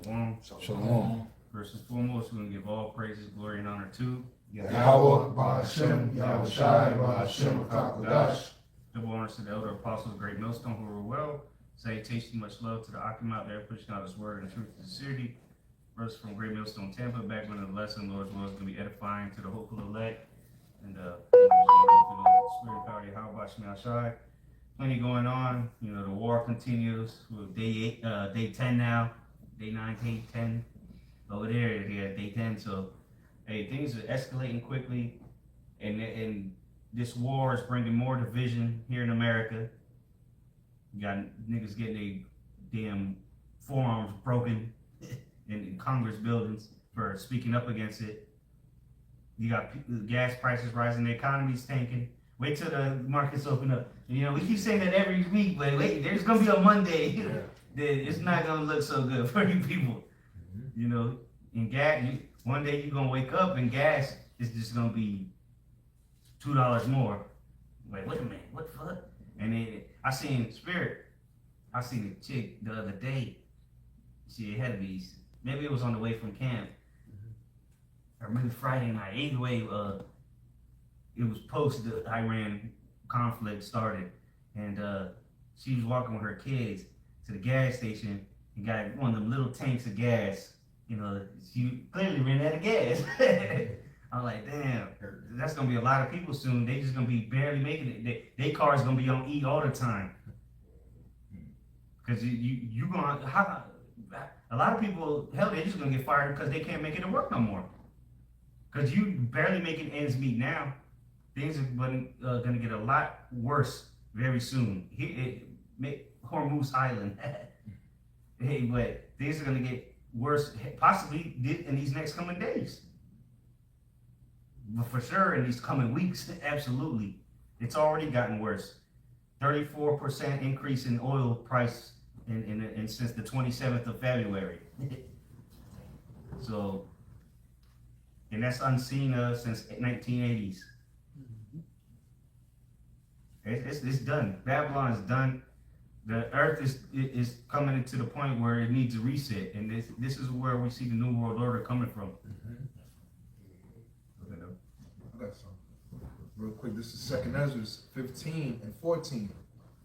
Shalom. Shalom. First and foremost, we're going to give all praises, glory, and honor to Yahweh, Ba'ashem, Yahweh Shai, Ba'ashem, Kakodash. double honors to the elder apostles, great millstone who rule well. Salutation, much love to the Akim out there pushing out his word and truth and sincerity. Verse from Great Millstone Tampa, back when the lesson, Lord's will is going to be edifying to the hopeful elect. And we're just going to go through the spirit and power of Yahweh Ba'ashem Shai. Plenty going on. You know, the war continues. We're day 10 now. Day 9, day 10. Over there, yeah, day 10. So, hey, things are escalating quickly. And this war is bringing more division here in America. You got niggas getting their damn forearms broken in Congress buildings for speaking up against it. You got gas prices rising, the economy's tanking. Wait till the markets open up. You know, we keep saying that every week, but wait, there's gonna be a Monday that it's not gonna look so good for you people. You know, in gas, one day you're gonna wake up and gas is just gonna be $2 more. Wait a minute, what the fuck? And then I seen a chick the other day. She had to be, maybe it was on the way from camp, or maybe Friday night. Either way, it was post the Iran conflict started, and she was walking with her kids to the gas station and got one of them little tanks of gas. You know, she clearly ran out of gas. I'm like, damn, that's gonna be a lot of people soon. They just gonna be barely making it. They cars gonna be on E all the time. Cause you gonna a lot of people, hell, they're just gonna get fired because they can't make it to work no more. Cause you barely making ends meet now. Things are gonna get a lot worse very soon. Hormuz Island. Hey, but things are gonna get worse, possibly in these next coming days. But for sure, in these coming weeks, absolutely. It's already gotten worse. 34% increase in oil price in since the 27th of February. So, and that's unseen since 1980s. It's done. Babylon is done. The earth is coming into the point where it needs a reset, and this is where we see the New World Order coming from. I got something. Real quick, this is 2nd Ezra 15 and 14.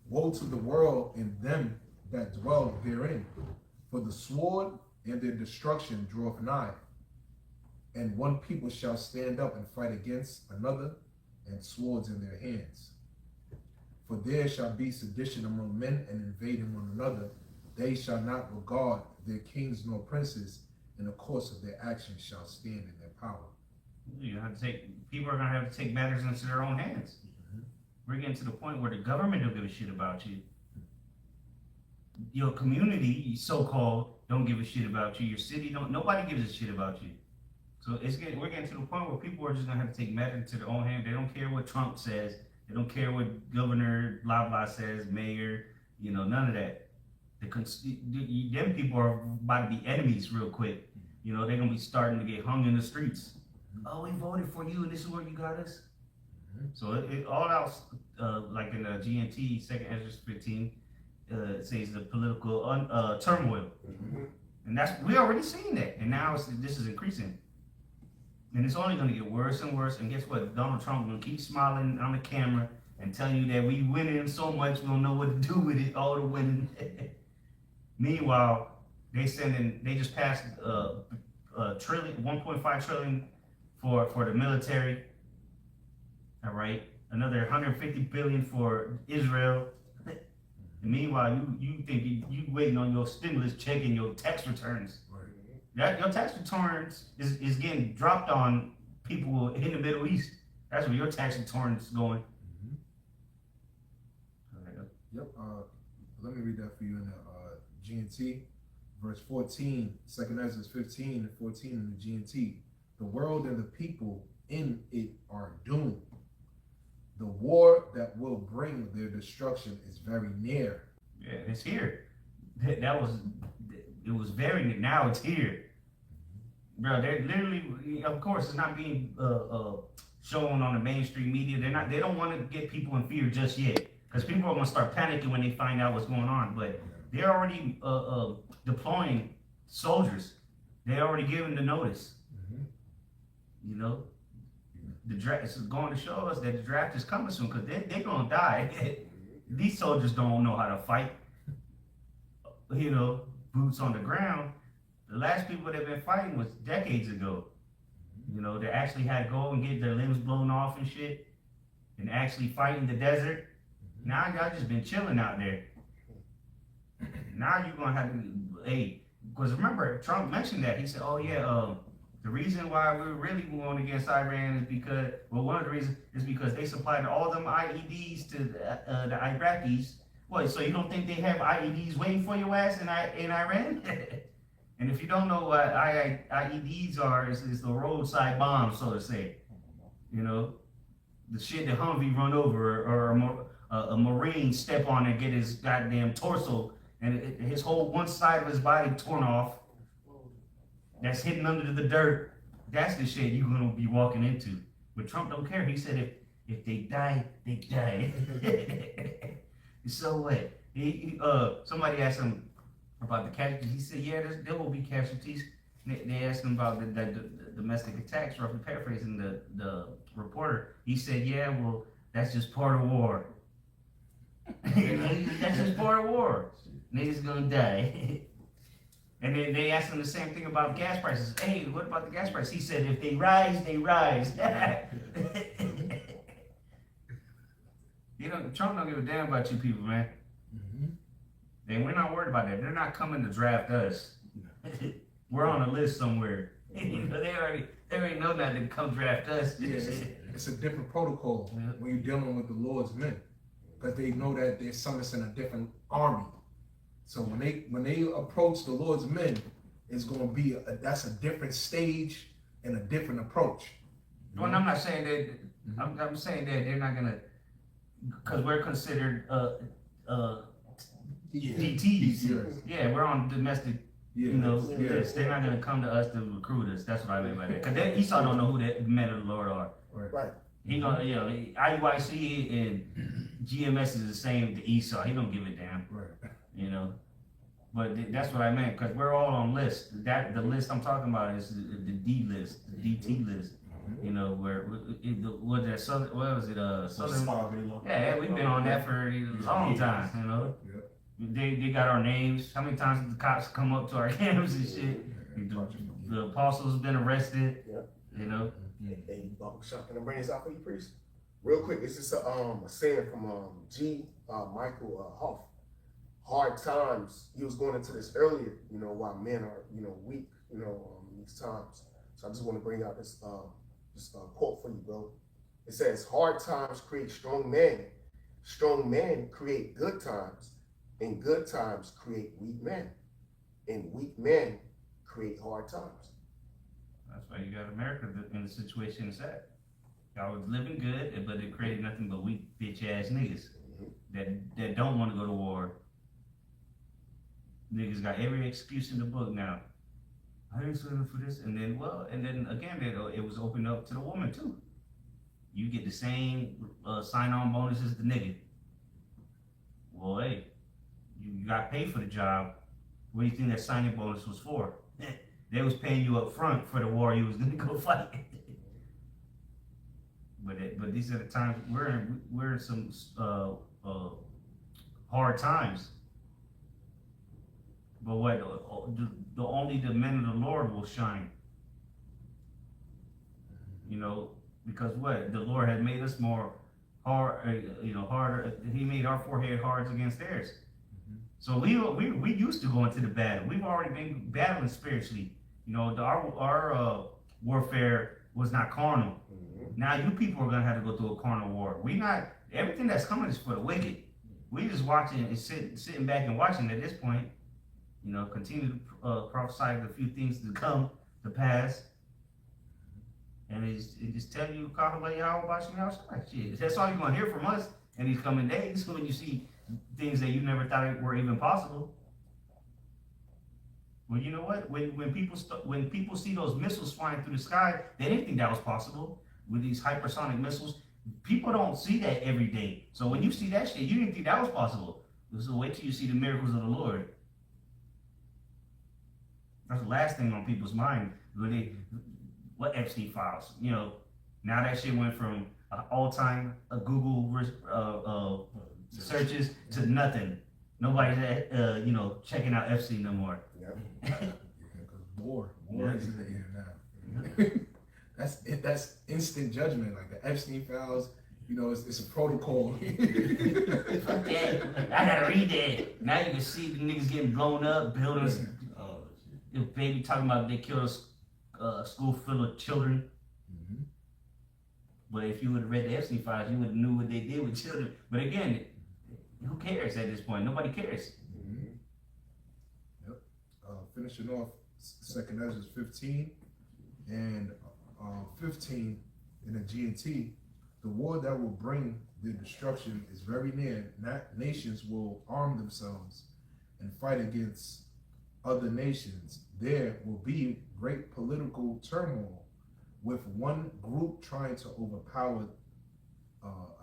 Woe to the world and them that dwell therein, for the sword and their destruction draweth nigh. And one people shall stand up and fight against another, and swords in their hands. For there shall be sedition among men and invading one another. They shall not regard their kings nor princes, and the course of their actions shall stand in their power. You have to people are gonna have to take matters into their own hands. We're getting to the point where the government don't give a shit about you. Your community, so-called, don't give a shit about you. Your city nobody gives a shit about you. So we're getting to the point where people are just gonna have to take matters into their own hands. They don't care what Trump says. They don't care what Governor blah blah says, mayor, none of that. Them people are about to be enemies real quick. They're gonna be starting to get hung in the streets. Oh, we voted for you, and this is where you got us. So it all out, like in the GNT 2nd Ezra 15, it says the political turmoil, and we already seen that, and now this is increasing, and it's only going to get worse and worse. And guess what? Donald Trump will keep smiling on the camera and telling you that we winning so much we don't know what to do with it, all the winning. Meanwhile, they just passed $1.5 trillion for the military. All right, another $150 billion for Israel. And meanwhile, you think you waiting on your stimulus check and your tax returns. Right. Your tax returns is getting dropped on people in the Middle East. That's where your tax returns going. Yep. Let me read that for you in the GNT, verse 14, 2nd Ezra 15 and 14 in the GNT. The world and the people in it are doomed. The war that will bring their destruction is very near. Yeah, it's here. It was very near. Now it's here. Bro, they're literally, of course, it's not being shown on the mainstream media. They don't want to get people in fear just yet. Because people are going to start panicking when they find out what's going on. But they're already deploying soldiers. They already given the notice. You know, the draft is going to show us that the draft is coming soon because they're going to die. These soldiers don't know how to fight. You know, boots on the ground. The last people that have been fighting was decades ago. You know, they actually had to go and get their limbs blown off and shit and actually fight in the desert. Now y'all just been chilling out there. Now you're going to have to, hey, because remember, Trump mentioned that. He said, oh yeah, the reason why we're really going against Iran is because, well, one of the reasons is because they supplied all them IEDs to the Iraqis. What, so you don't think they have IEDs waiting for your ass in Iran? And if you don't know what IEDs are, it's the roadside bomb, so to say. You know, the shit that Humvee run over or a Marine step on and get his goddamn torso and his whole one side of his body torn off. That's hidden under the dirt. That's the shit you're gonna be walking into. But Trump don't care. He said if they die, they die. So what? Somebody asked him about the casualties. He said, yeah, there will be casualties. They asked him about the domestic attacks, roughly paraphrasing the reporter. He said, yeah, well, that's just part of war. That's just part of war. Niggas gonna die. And then they asked him the same thing about gas prices. Hey, what about the gas prices? He said, if they rise, they rise. You know, Trump don't give a damn about you people, man. And we're not worried about that. They're not coming to draft us. We're on a list somewhere. You know, they already know that to come draft us. Yeah, it's a different protocol when you're dealing with the Lord's men, because they know that there's some that's in a different army. So when they approach the Lord's men, it's going to be that's a different stage and a different approach. Well, I'm not saying that. I'm saying that they're not gonna, because we're considered DTs. Yeah, we're on domestic. You know, list. They're not gonna come to us to recruit us. That's what I mean by that. Because Esau don't know who the men of the Lord are. Right. He know, you know, IUIC and GMS is the same to Esau. He don't give a damn. Right. You know, but that's what I meant, because we're all on lists. That the list I'm talking about is the D list, the DT list. You know, where what that Southern, what was it? Southern. Yeah, we've been on that for a long time. You know, they got our names. How many times did the cops come up to our camps and shit? The apostles been arrested. You know. Hey, Shop, can I bring this out for you, priest? Real quick, this is a saying from Michael Hoff. Hard times. He was going into this earlier, you know, while men are, you know, weak, you know, in these times. So I just want to bring out this quote for you, bro. It says, hard times create strong men. Strong men create good times. And good times create weak men. And weak men create hard times. That's why you got America in the situation it's at. Y'all was living good, but it created nothing but weak bitch ass niggas that don't want to go to war. Niggas got every excuse in the book now. I didn't sign up for this, and then again, it was opened up to the woman too. You get the same sign-on bonus as the nigga. Well, hey, you got paid for the job. What do you think that signing bonus was for? They was paying you up front for the war you was gonna go fight. But these are the times we're in some hard times. But what only the men of the Lord will shine. You know, because what the Lord had made us more hard, you know, harder. He made our forehead hard against theirs. So we used to go into the battle. We've already been battling spiritually. You know, our warfare was not carnal. Now you people are gonna have to go through a carnal war. Everything that's coming is for the wicked. We just watching and sitting back and watching at this point. You know, continue to prophesy the few things to come to pass. And it just tell you, shit. That's all you're gonna hear from us in these coming days when you see things that you never thought were even possible. Well, you know what? When people see those missiles flying through the sky, they didn't think that was possible with these hypersonic missiles. People don't see that every day. So when you see that shit, you didn't think that was possible. So wait till you see the miracles of the Lord. That's the last thing on people's mind. What Epstein files? You know, now that shit went from all-time Google searches to nothing. Nobody's checking out Epstein no more. Yep. Because war is in the air now. That's instant judgment. Like the Epstein files, you know, it's a protocol. Fuck that. I gotta read that. Now you can see the niggas getting blown up, buildings. The baby talking about they killed a school full of children. Mm-hmm. But if you would have read the Epstein files, you would have knew what they did with children. But again, who cares at this point? Nobody cares. Mm-hmm. Yep. Finishing off 2nd Ezra 15 and 15 in the GNT, the war that will bring the destruction is very near. Nations will arm themselves and fight against other nations. There will be great political turmoil, with one group trying to overpower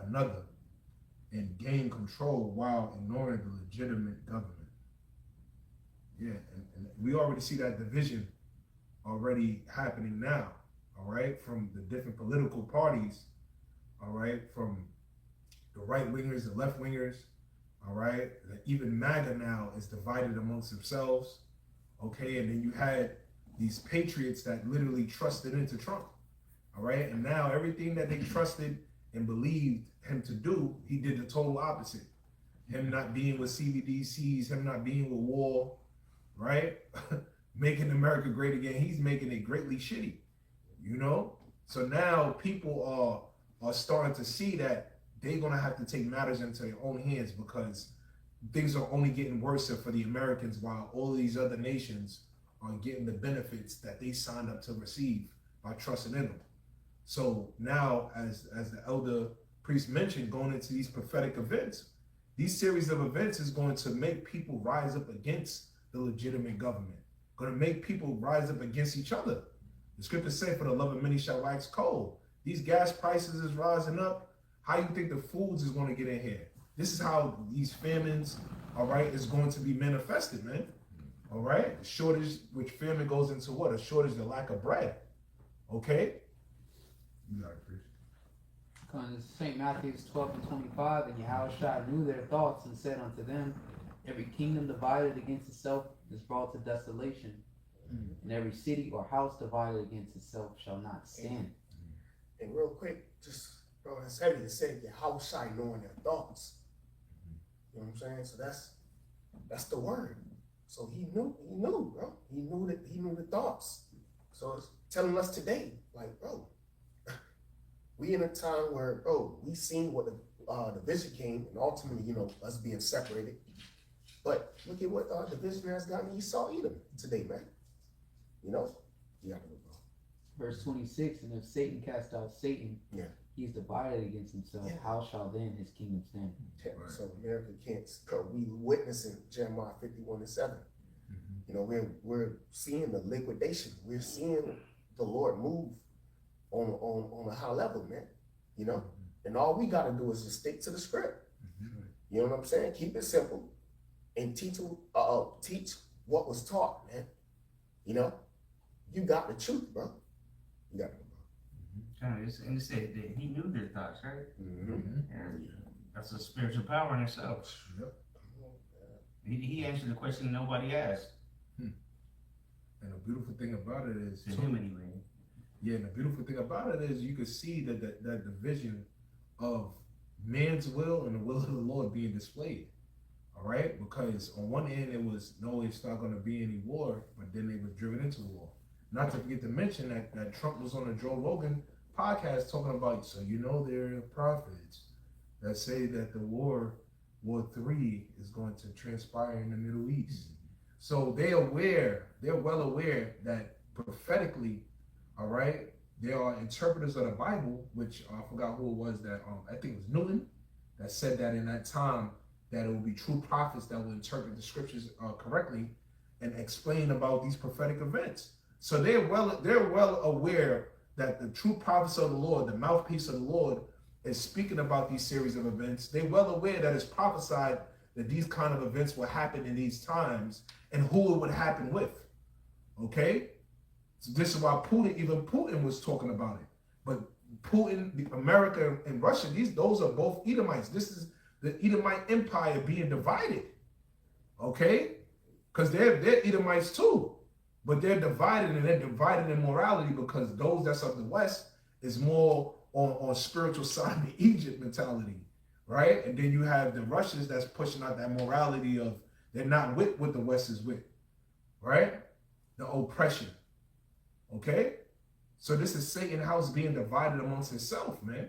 another and gain control while ignoring the legitimate government. Yeah, and we already see that division already happening now, all right, from the different political parties, all right, from the right wingers, the left wingers, all right, even MAGA now is divided amongst themselves, okay, and then you had these patriots that literally trusted into Trump, all right, and now everything that they trusted and believed him to do, he did the total opposite. Him not being with CBDCs, him not being with war, right? Making America great again, he's making it greatly shitty, you know? So now people are starting to see that they're gonna have to take matters into their own hands, because things are only getting worse for the Americans while all these other nations are getting the benefits that they signed up to receive by trusting in them. So now, as the elder priest mentioned, going into these prophetic events, these series of events is going to make people rise up against the legitimate government, going to make people rise up against each other. The scriptures say, for the love of many shall wax cold. These gas prices is rising up. How you think the foods is going to get in here? This is how these famines, all right, is going to be manifested, man. All right? The shortage, which famine goes into what? A shortage, the lack of bread. Okay? You got it, priest. According to St. Matthew 12:25, and Yahushua knew their thoughts and said unto them, every kingdom divided against itself is brought to desolation, and every city or house divided against itself shall not stand. And real quick, just bro, it's heavy to say Yahushua knowing their thoughts. You know what I'm saying? So that's the word. So he knew, bro. He knew the thoughts. So it's telling us today, like, bro, we in a time where, bro, we seen what the vision came, and ultimately, you know, us being separated. But look at what the vision has gotten Esau Edom today, man. You know, you got to go, bro. Verse 26, and if Satan cast out Satan, he's divided against himself. How shall then his kingdom stand? Yeah, right. So America can't. We witnessing Jeremiah 51:7. You know, we're seeing the liquidation. We're seeing the Lord move on a high level, man. You know, and all we got to do is just stick to the script. You know what I'm saying? Keep it simple and teach what was taught, man. You know, you got the truth, bro. You got it, bro. And it said that he knew their thoughts, right? Mm-hmm. And that's a spiritual power in itself. Yep. He answered the question nobody asked. And the beautiful thing about it is, To him anyway. Yeah, and the beautiful thing about it is you can see that division of man's will and the will of the Lord being displayed. All right? Because on one end it was, no, it's not going to be any war, but then they were driven into war. Not to forget to mention that Trump was on a Joe Rogan podcast talking about, so you know there are prophets that say that the War 3 is going to transpire in the Middle East. So they're well aware that prophetically, all right, there are interpreters of the Bible, which I forgot who it was that, I think it was Newton, that said that in that time that it will be true prophets that will interpret the scriptures correctly and explain about these prophetic events. So they're well aware that the true prophets of the Lord, the mouthpiece of the Lord, is speaking about these series of events. They're well aware that it's prophesied that these kind of events will happen in these times and who it would happen with. Okay? So this is why Putin was talking about it. But Putin, America and Russia, those are both Edomites. This is the Edomite Empire being divided. Okay? Because they're Edomites too. But they're divided, and they're divided in morality because those that's of the West is more on spiritual side, the Egypt mentality, right? And then you have the Russians that's pushing out that morality of they're not with what the West is with, right? The oppression, okay? So this is Satan's house being divided amongst itself, man.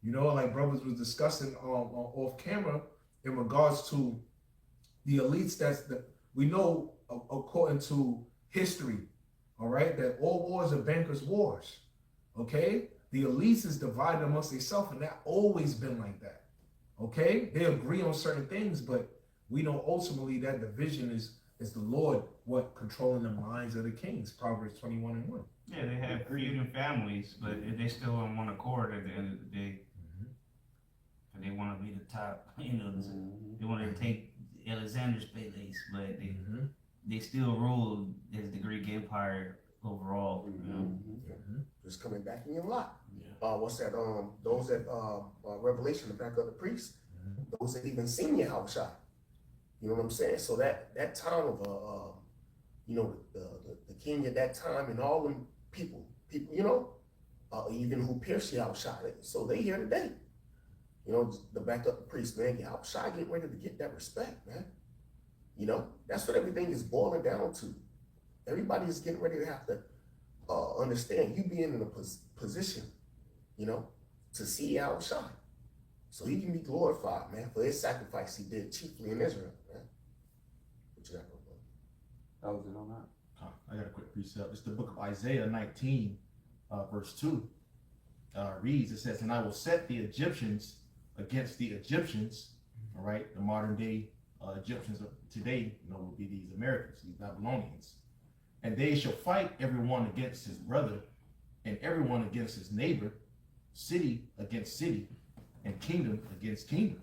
You know, like brothers was discussing off camera in regards to the elites. We know according to history, all right, that all wars are bankers' wars, okay? The elites is divided amongst themselves, and that always been like that, okay? They agree on certain things, but we know ultimately that division is the Lord controlling the minds of the kings, Proverbs 21:1. Yeah, they have feuding families, but they still on one accord at the end of the day. And they want to be the top, you know, they want to take Alexander's place, but they still rule as the Greek Empire overall. You know? Just coming back in your lot. What's that? Those that Revelation, the back of the priest, those that even seen Yahushua. You know what I'm saying? So that time of you know, the king at that time and all them people, you know, even who pierced Yahushua. So they here today. You know, the back up the priest, man. Yahushua getting ready to get that respect, man. You know, that's what everything is boiling down to. Everybody is getting ready to have to understand you being in a position, you know, to see Yahushua. So he can be glorified, man, for his sacrifice he did chiefly in Israel, man. What you got going on? That was it on that. I got a quick precept. It's the book of Isaiah 19, verse 2. Reads, it says, "And I will set the Egyptians against the Egyptians," all right, the modern day Egyptians of today, you know, will be these Americans, these Babylonians. "And they shall fight everyone against his brother, and everyone against his neighbor, city against city, and kingdom against kingdom."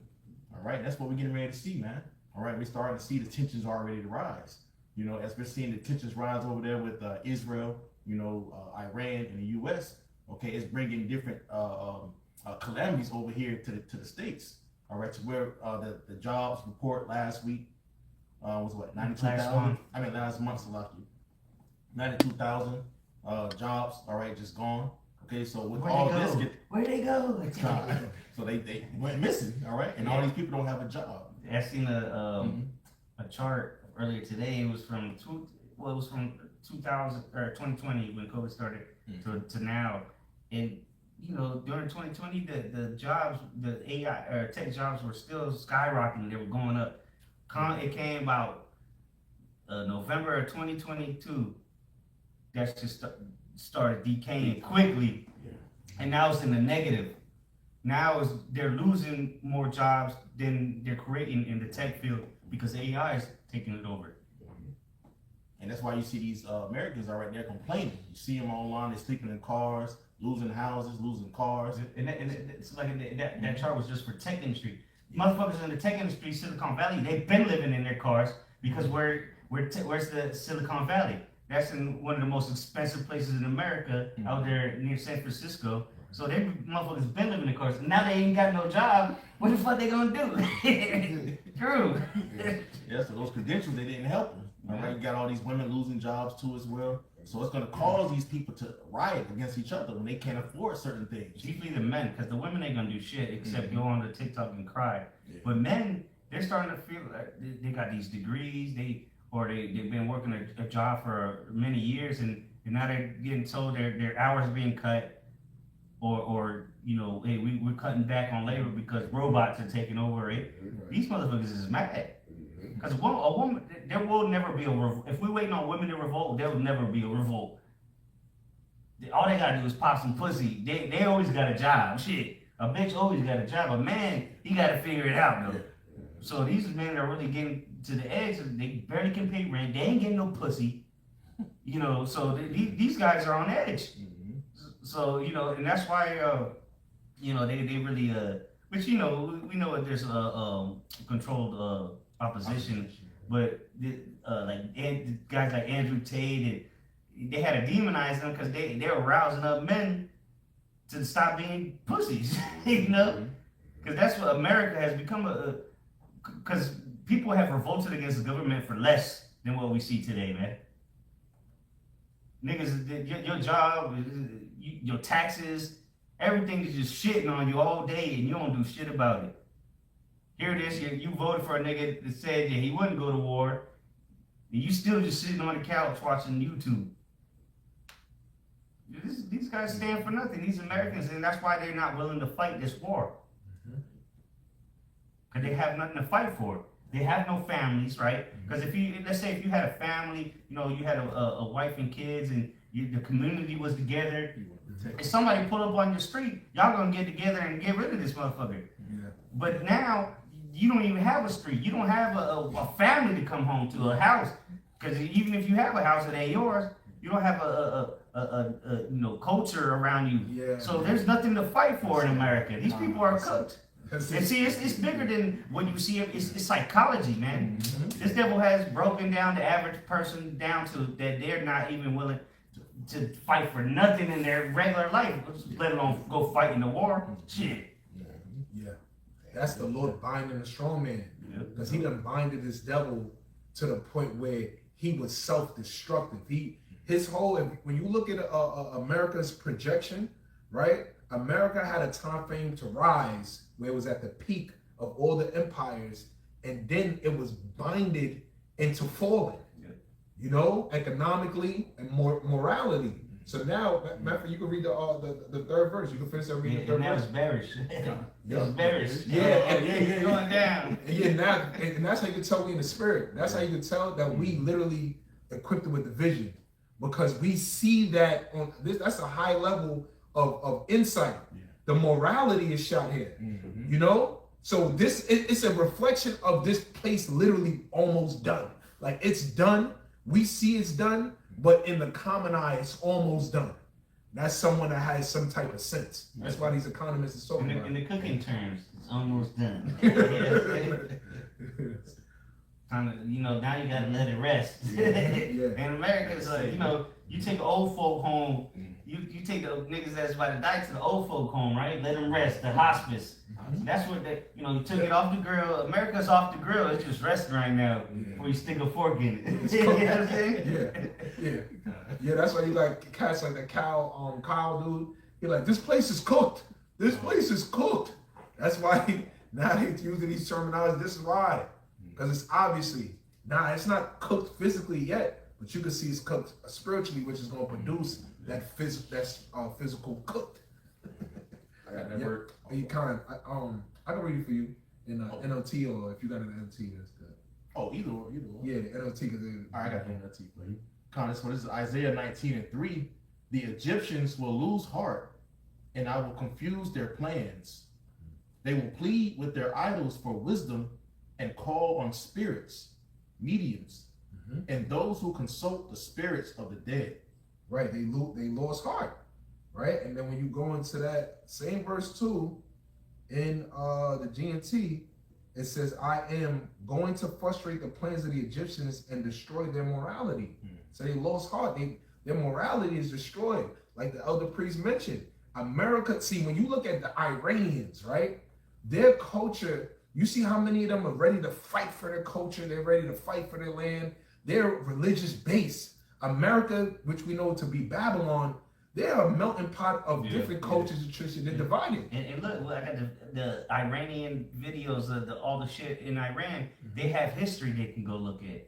All right, that's what we're getting ready to see, man. All right, we're starting to see the tensions already to rise. You know, as we're seeing the tensions rise over there with Israel, you know, Iran and the U.S., okay, it's bringing different calamities over here to the States. All right, to where the jobs report last week was what, 92,000? I mean, last month's lucky. 92,000 jobs, all right, just gone. Okay, so with all this, Where'd they go? so they went missing, all right, and all these people don't have a job. I seen a chart earlier today. It was from 2000 or 2020 when COVID started to now, and you know, during 2020, the jobs, the AI or tech jobs were still skyrocketing. They were going up. It came about November of 2022. That's just started decaying quickly, and now it's in the negative. Now they're losing more jobs than they're creating in the tech field because AI is taking it over. And that's why you see these Americans are right there complaining. You see them online, they're sleeping in cars, losing houses, losing cars. And it's like that chart was just for tech industry. Motherfuckers in the tech industry, Silicon Valley, they've been living in their cars because where's the Silicon Valley? That's in one of the most expensive places in America, out there near San Francisco. So they motherfuckers been living in cars. Now they ain't got no job. What the fuck they gonna do? True. Yeah, so those credentials, they didn't help them. All right, you got all these women losing jobs too as well. So it's going to cause these people to riot against each other when they can't afford certain things. Chiefly the men, because the women ain't gonna do shit except go on the TikTok and cry. Yeah. But men, they're starting to feel like they got these degrees, they've been working a job for many years, and now they're getting told their hours are being cut, or you know, hey, we're cutting back on labor because robots are taking over it. These motherfuckers is mad. Because a woman, there will never be a revolt. If we're waiting on women to revolt, there will never be a revolt. All they gotta do is pop some pussy. They always got a job. Shit, a bitch always got a job. A man, he gotta figure it out though. So these men are really getting to the edge. They barely can pay rent. They ain't getting no pussy. You know, so these guys are on edge. So you know, and that's why you know they really but you know we know that there's controlled opposition, but like guys like Andrew Tate they had to demonize them because they were rousing up men to stop being pussies, you know? Because that's what America has become because people have revolted against the government for less than what we see today, man. Niggas, your job, your taxes, everything is just shitting on you all day and you don't do shit about it. Here it is, you voted for a nigga that said that he wouldn't go to war, and you still just sitting on the couch watching YouTube. These guys stand for nothing, these Americans, and that's why they're not willing to fight this war. Because they have nothing to fight for. They have no families, right? Because let's say if you had a family, you know, you had a wife and kids, and the community was together. If somebody pull up on your street, y'all gonna get together and get rid of this motherfucker. Yeah. But now you don't even have a street. You don't have a family to come home to, a house. Because even if you have a house that ain't yours, you don't have a culture around you. Yeah. So there's nothing to fight for in America. These people are cooked. And see, it's bigger than what you see. It's psychology, man. This devil has broken down the average person down to that they're not even willing to fight for nothing in their regular life, let alone go fight in the war. Shit. Yeah. That's the Lord binding the strong man. Because he done binded this devil to the point where he was self-destructive. His whole, when you look at America's projection, right? America had a time frame to rise where it was at the peak of all the empires, and then it was binded into falling. You know, economically and morality. So now, Matthew, you can read the third verse. You can finish reading the third verse. Now it's bearish. It's bearish. Yeah, going down. And that's how you can tell we in the spirit. That's how you can tell that we literally equipped with the vision, because we see that on this. That's a high level of insight. The morality is shot here. You know, so it's a reflection of this place literally almost done. Like it's done. We see it's done, but in the common eye, it's almost done. That's someone that has some type of sense. That's why these economists are so in the cooking terms, it's almost done. You know, now you gotta let it rest. In America, it's like, you know, you take old folk home, you take the niggas that's about to die to the old folk home, right? Let them rest, the hospice. That's what you know, you took it off the grill. America's off the grill, it's just resting right now before you stick a fork in it. You know what I'm saying? Yeah, that's why you like cats like that Kyle dude. He like, this place is cooked. This place is cooked. That's why now they're using these terminologies. This is why. Because it's obviously, it's not cooked physically yet, but you can see it's cooked spiritually, which is going to produce that physical cooked. I got that word. You I can read it for you in NLT, or if you got an NLT, that's good. Oh, either or. Yeah, the NLT. All right, I got the NLT for you. This is Isaiah 19:3. The Egyptians will lose heart, and I will confuse their plans. They will plead with their idols for wisdom and call on spirits, mediums, and those who consult the spirits of the dead. Right, they lost heart, right? And then when you go into that same verse 2 in the GMT, it says, I am going to frustrate the plans of the Egyptians and destroy their morality. So they lost heart. Their morality is destroyed. Like the elder priest mentioned, America, see, when you look at the Iranians, right? Their culture, you see how many of them are ready to fight for their culture. They're ready to fight for their land. Their religious base. America, which we know to be Babylon, they're a melting pot of different cultures and traditions. They're divided. And look, I got the Iranian videos of all the shit in Iran. They have history they can go look at.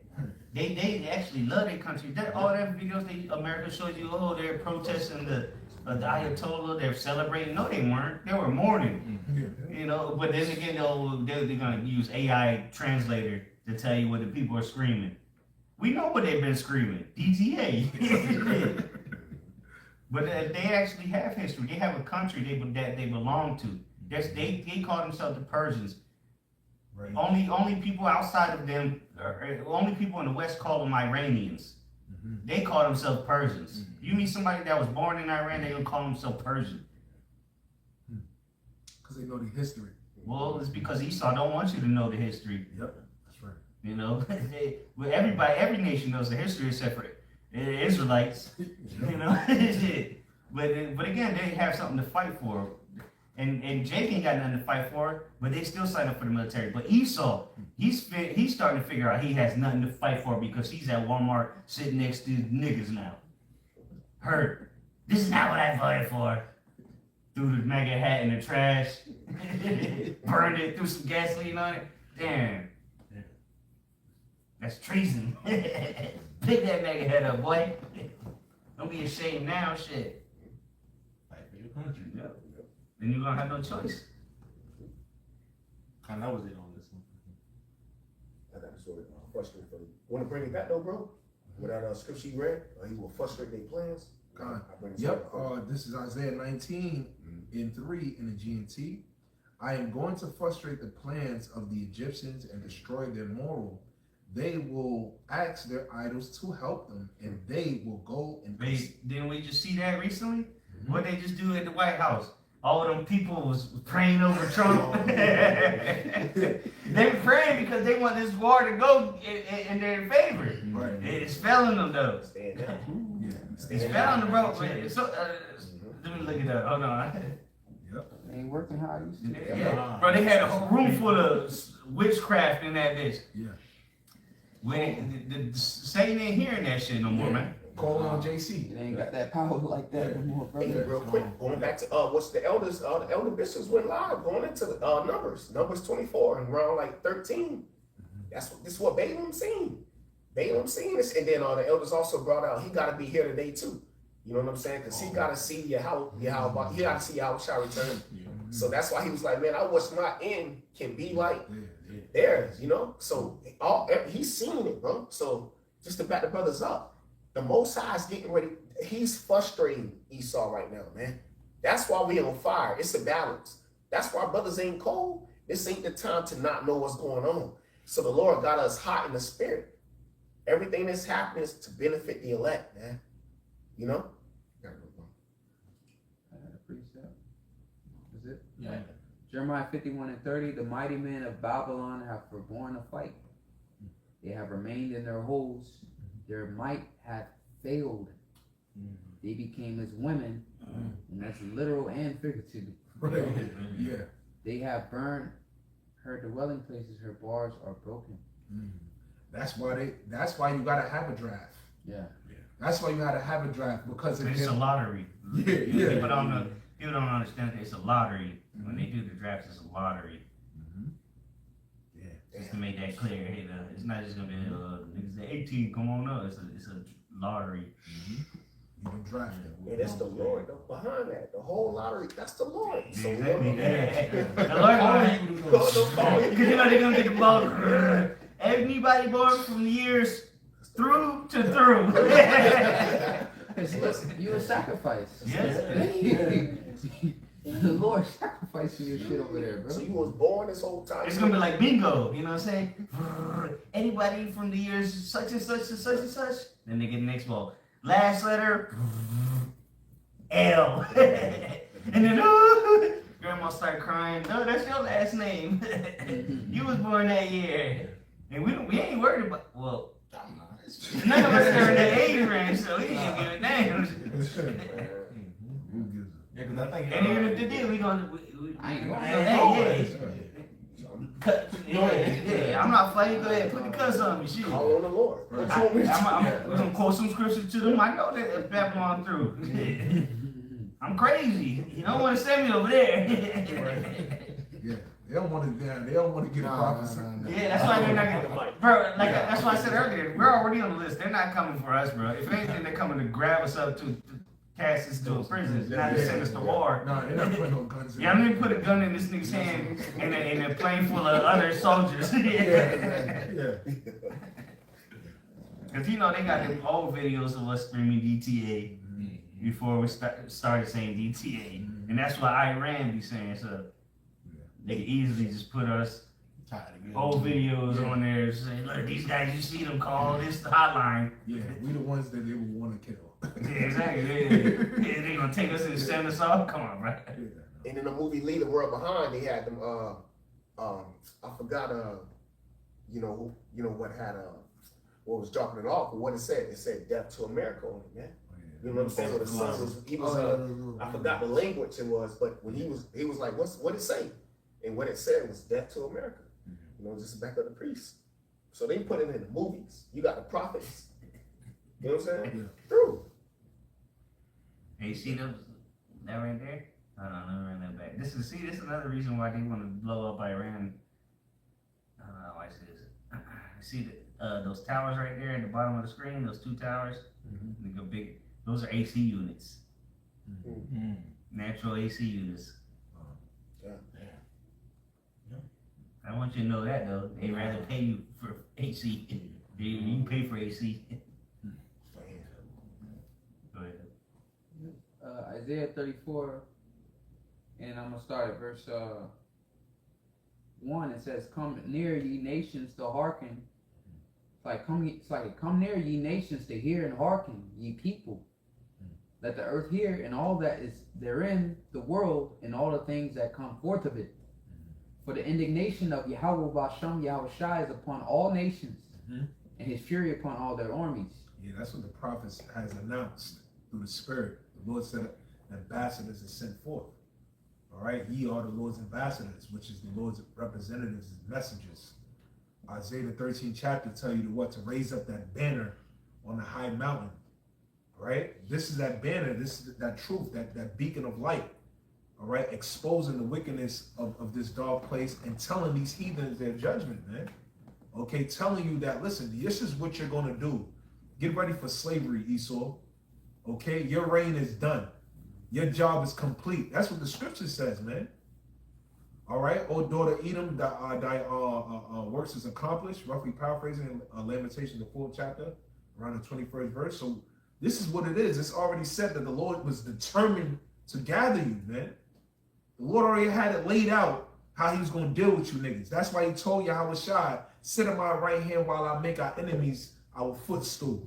They actually love their country. All them videos America shows you, they're protesting the Ayatollah, they're celebrating. No, they weren't. They were mourning. You know, but then again, they're gonna use AI translator to tell you what the people are screaming. We know what they've been screaming. DTA. But they actually have history. They have a country that they belong to. They call themselves the Persians. Right. Only people outside of them, only people in the West call them Iranians. They call themselves Persians. You meet somebody that was born in Iran, they're gonna call themselves Persian. Because they know the history. Well, it's because Esau don't want you to know the history. Yep, that's right. You know, every nation knows the history except for Israelites, you know. but again, they have something to fight for. And Jake ain't got nothing to fight for, but they still sign up for the military. But Esau, he's starting to figure out he has nothing to fight for because he's at Walmart sitting next to niggas now. Heard, this is not what I voted for. Threw the MAGA hat in the trash, burned it, threw some gasoline on it. Damn, that's treason. Pick that MAGA hat up, boy. Don't be ashamed now, shit. Fight for your country. Yep. Then you're gonna have no choice. And that was it on this one. I got to sort of frustrated for you. Want to bring it back though, bro? With that scripture you read, he will frustrate their plans. God. I bring this Yep, up. this is Isaiah 19 in 3 in the GMT. I am going to frustrate the plans of the Egyptians and destroy their mortal. They will ask their idols to help them, and they will go and... Wait, didn't we just see that recently? What they just do at the White House? All of them people was praying over Trump. They were praying because they want this war to go in their favor. Right. It's failing them though. Stand down. Yeah. It's failing them, bro. So, let me look it up. Hold on. Yep. It ain't working how I used to. Yeah. Bro, they had a room full of witchcraft in that bitch. Yeah. When the Satan ain't hearing that shit no more, man. Call on JC. It ain't got that power like that no more, Hey, brother. real quick, going back to what's the elders? The elder bishops went live going into Numbers 24 and around like 13. This is what Balaam seen. Balaam seen this, and then the elders also brought out he got to be here today too. You know what I'm saying? Because he got to see he got to see how shall return. So that's why he was like, man, I wish my end can be like theirs. You know, so he's seen it, bro. So just to back the brothers up. The Most High is getting ready. He's frustrating Esau right now, man. That's why we on fire. It's a balance. That's why brothers ain't cold. This ain't the time to not know what's going on. So the Lord got us hot in the spirit. Everything that's happening is to benefit the elect, man. You know? I had a precept. Is it? Yeah. Jeremiah 51:30, the mighty men of Babylon have forborne a fight. They have remained in their holes. Their might hath failed. They became as women, and that's literal and figurative. Right. Yeah. They have burned her dwelling places, her bars are broken. That's why you gotta have a draft. Yeah. That's why you gotta have a draft because It's a lottery. Yeah. People don't understand that it's a lottery. When they do the drafts, it's a lottery. Just to make that clear, hey, it's not just gonna be niggas at 18, come on up. It's a lottery. You can draft it. Yeah, that's the Lord though. Behind that, the whole lottery, that's the Lord. So Exactly. The Lord, because you know they're gonna get the ball. Anybody born from years through to through. You a sacrifice. Yes. The Lord sacrificing your shit over there, bro. So you was born this whole time. It's gonna be like bingo, you know what I'm saying? Anybody from the years such and such and such and such, then they get the next ball. Last letter, L. And then grandma start crying. No, that's your last name. You was born that year. And we ain't worried about none of us are in the age range, so we ain't give a damn. Yeah, because I think. And even if they did, we gonna. I ain't going Yeah, I'm not fighting. Go ahead, put the cuss on me. Shit. Call on the Lord. What you want me to do? I'm gonna quote some scripture to them. I know that Babylon through. I'm crazy. You don't want to send me over there. Yeah, they don't want to. They don't want to get a prophecy. Yeah, that's why they're not gonna. Bro, like that's why I said earlier, we're already on the list. They're not coming for us, bro. If anything, they're coming to grab us up to cast us to a prison, not to send us to war. No, they're not putting no guns in. Yeah, I'm gonna put a gun in this nigga's hand in a plane full of other soldiers. Yeah. Cause you know they got them old videos of us screaming DTA before we started saying DTA, and that's what Iran be saying. So they could easily just put us old videos on there, saying, "Look, these guys, you see them call this the hotline." Yeah, we the ones that they would want to kill. Yeah, exactly. Yeah, they gonna take us and send us off. Come on, bro. And in the movie Leave the World Behind, they had them. I forgot. You know what had or was dropping it off, but what it said death to America on it, man. You know what I'm saying? Where the son was, I forgot the language it was, but when he was like, what it say? And what it said was death to America. You know, just back of the priests. So they put it in the movies. You got the prophets. You know what I'm saying? Yeah. True. Hey, see those that right there? Hold on, let me run that back. This is another reason why they want to blow up Iran. I don't know why I see this. See those towers right there at the bottom of the screen? Those two towers? They go big. Those are AC units. Natural AC units. Yeah. I want you to know that though. They rather pay you for AC. You pay for AC. Go ahead. Isaiah 34, and I'm gonna start at verse 1. It says, "Come near, ye nations, to hearken." It's like come near, ye nations, to hear and hearken, ye people. Let the earth hear, and all that is therein, the world, and all the things that come forth of it. For the indignation of Yahweh Bashem Yahweh Shai is upon all nations, and his fury upon all their armies. Yeah, that's what the prophets has announced through the Spirit. The Lord said ambassadors are sent forth. All right, ye are the Lord's ambassadors, which is the Lord's representatives and messengers. Isaiah the 13th chapter tell you to what? To raise up that banner on the high mountain. All right, this is that banner, this is that truth, that beacon of light. All right, exposing the wickedness of this dark place and telling these heathens their judgment, man. Okay, telling you that, listen, this is what you're going to do. Get ready for slavery, Esau. Okay, your reign is done. Your job is complete. That's what the scripture says, man. All right, O daughter Edom, thy works is accomplished. Roughly paraphrasing Lamentations, the 4th chapter, around the 21st verse. So this is what it is. It's already said that the Lord was determined to gather you, man. The Lord already had it laid out how he was going to deal with you niggas. That's why he told Yahweh Shai, sit at my right hand while I make our enemies our footstool.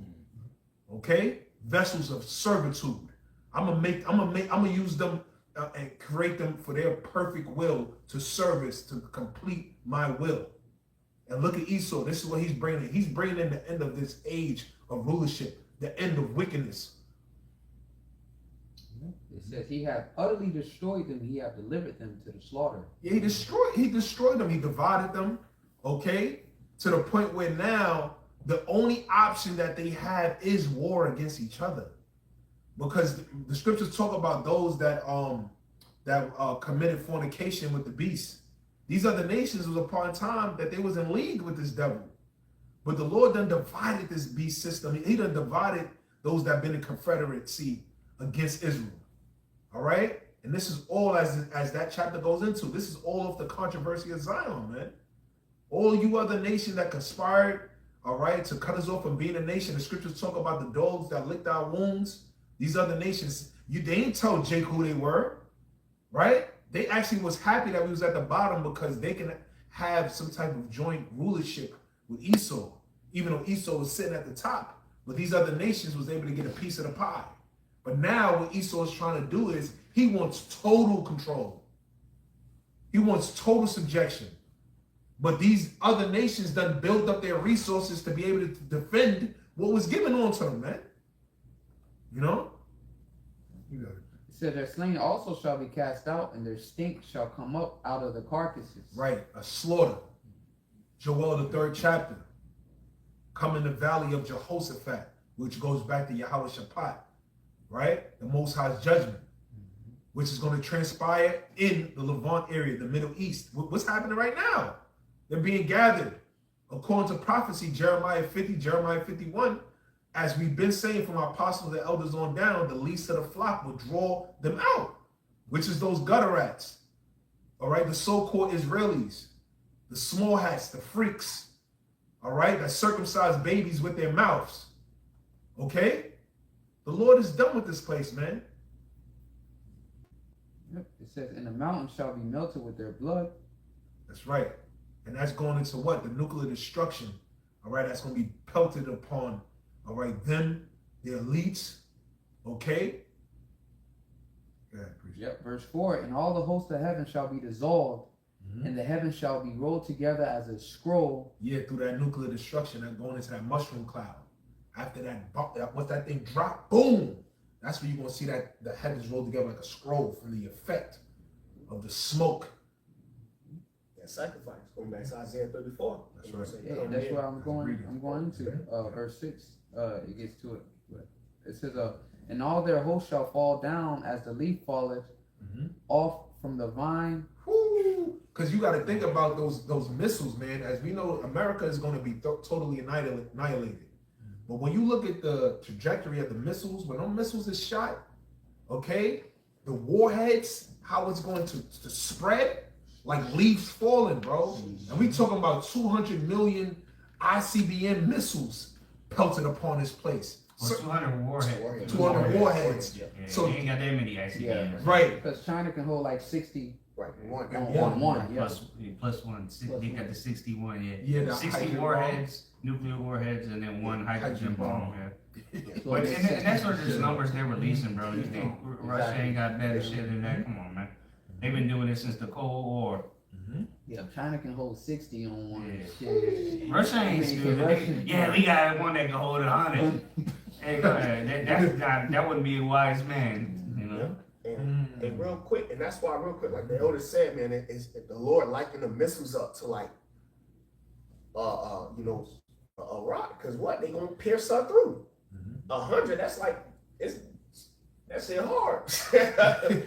Okay? Vessels of servitude. I'm gonna use them and create them for their perfect will to service, to complete my will. And look at Esau. This is what he's bringing. He's bringing in the end of this age of rulership, the end of wickedness. It says he hath utterly destroyed them, he hath delivered them to the slaughter. Yeah, he destroyed them, he divided them, okay? To the point where now the only option that they have is war against each other. Because the scriptures talk about those that committed fornication with the beast. These other nations was upon time that they was in league with this devil. But the Lord done divided this beast system. He done divided those that been in confederacy against Israel. All right? And this is all as that chapter goes into. This is all of the controversy of Zion, man. All you other nations that conspired, all right, to cut us off from being a nation. The scriptures talk about the dogs that licked our wounds. These other nations, they didn't tell Jake who they were, right? They actually was happy that we was at the bottom because they can have some type of joint rulership with Esau, even though Esau was sitting at the top. But these other nations was able to get a piece of the pie. But now what Esau is trying to do is he wants total control. He wants total subjection. But these other nations done build up their resources to be able to defend what was given on to them, man. You know? It said their slain also shall be cast out, and their stink shall come up out of the carcasses. Right, a slaughter. Joel, the 3rd chapter. Come in the valley of Jehoshaphat, which goes back to Yahweh Shaphat, right? The Most High's judgment, which is going to transpire in the Levant area, the Middle East. What's happening right now? They're being gathered. According to prophecy, Jeremiah 50, Jeremiah 51, as we've been saying from our apostles and elders on down, the least of the flock will draw them out, which is those gutter rats. All right, the so-called Israelis, the small hats, the freaks, all right, that circumcise babies with their mouths. Okay? The Lord is done with this place, man. Yep. It says, and the mountains shall be melted with their blood. That's right. And that's going into what? The nuclear destruction. All right, that's going to be pelted upon, all right, them, the elites. Okay? Yeah, Yep, verse 4, and all the hosts of heaven shall be dissolved, and the heavens shall be rolled together as a scroll. Yeah, through that nuclear destruction and going into that mushroom cloud. After once that thing drop, boom, that's when you're gonna see that the heavens roll together like a scroll from the effect of the smoke. That sacrifice. Going back to Isaiah 34. That's right. Yeah, that's where I'm going into verse 6. It gets to it. But it says, and all their hosts shall fall down as the leaf falleth off from the vine. Because you got to think about those missiles, man. As we know, America is going to be totally annihilated. But when you look at the trajectory of the missiles, when those missiles is shot, okay, the warheads, how it's going to spread, like leaves falling, bro. And we talking about 200 million ICBM missiles pelted upon this place. Well, 200 warheads. 200 warheads. Yeah, So they ain't got that many ICBMs. Yeah. right. Because China can hold like 60 Right. One. on one. Yeah. Plus one. They got the 61. Yeah, the 60 hydrogen warheads, nuclear warheads, and then one hydrogen bomb. Yeah. So But it's and that's what the numbers they're releasing, bro. You think Russia Exactly. ain't got better shit than that? Come on, man. They've been doing this since the Cold War. Yeah, China can hold 60 on one. Yeah. Shit. Russia ain't stupid. Yeah, we got one that can hold 100. Hey, go ahead. That wouldn't be a wise man, you know. And real quick, and that's why real quick, like the elder said, man, is the Lord likened the missiles up to like you know, a rock. Cause what? They gonna pierce her through. 100, that's like that's it hard. You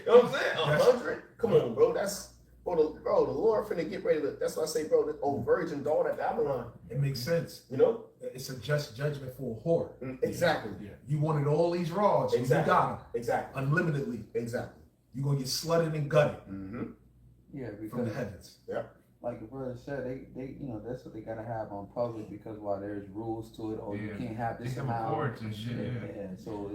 know what I'm saying? 100? Come on, bro. That's the Lord finna get ready to, that's why I say, bro, the old virgin daughter of Babylon. It makes sense. You know? It's a just judgment for a whore. Exactly. Yeah. You wanted all these rods, so Exactly. you got them Exactly. unlimitedly. Exactly. You're gonna get slutted and gutted Yeah, from the because heavens. like the brother said, they you know, that's what they gotta have on public because while there's rules to it, or you can't have They this have amount. reports and shit. Yeah, so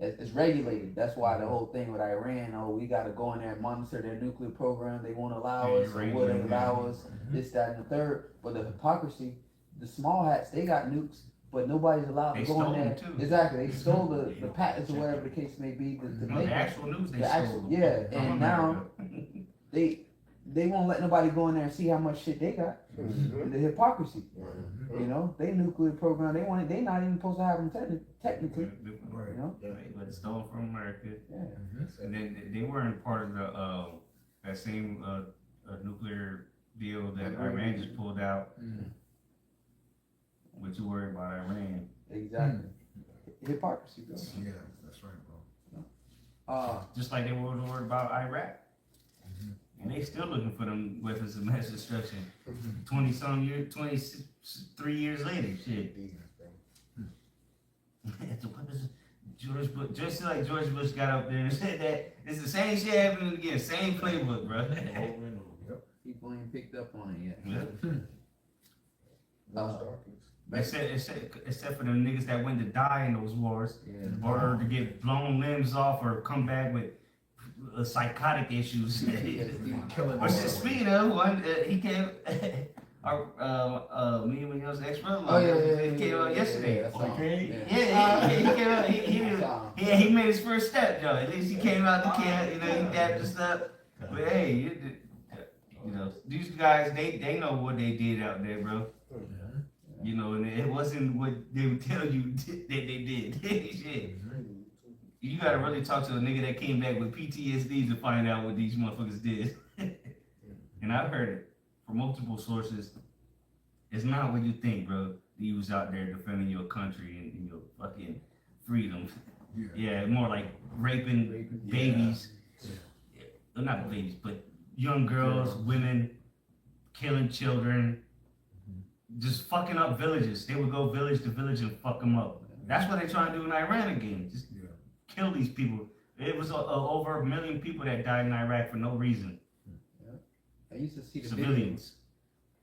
it's regulated. That's why the whole thing with Iran, we got to go in there and monitor their nuclear program. They won't allow us, or will they allow us, this, that, and the third. But the hypocrisy, the small hats, they got nukes, but nobody's allowed to They go in stole there. them, too. Exactly, they stole the patents or whatever the case may be. To No, make the it. actual news they The stole. actual- yeah, From and America. They won't let nobody go in there and see how much shit they got. The hypocrisy, you know, they nuclear program. They not even supposed to have them technically. Right. You know, But it's stolen from America. yeah. And then they weren't part of the that same nuclear deal that Iran just pulled out. What you worried about Iran? Exactly. Hypocrisy, bro. Yeah, that's right, bro. Just like they were worried about Iraq. And they still looking for them weapons of mass destruction. 23 years later, shit. The weapons, George Bush, just like George Bush got up there and said that it's the same shit happening again, same playbook, bro. People ain't picked up on it Yeah. yet. Except for the niggas that went to die in those wars, Yeah. or to get blown limbs off, or come back with psychotic issues. Killing Which is, speaking of one, he came. Me and my ex-brother, he came out yesterday. That's all. Yeah, he came out. He made his first step, though. At least he came out the camp. You know, he dapped us up. But hey, you know, these guys, they know what they did out there, bro. You know, and it wasn't what they would tell you that they did. Shit. You gotta really talk to a nigga that came back with PTSD to find out what these motherfuckers did. And I've heard it from multiple sources. It's not what you think, bro. You was out there defending your country and your fucking freedom. Yeah, more like raping babies. Well, not babies, but young girls, women, killing children, just fucking up villages. They would go village to village and fuck them up. That's what they're trying to do in Iran again. Just kill these people. It was over 1 million people that died in Iraq for no reason. I used to see the Civilians.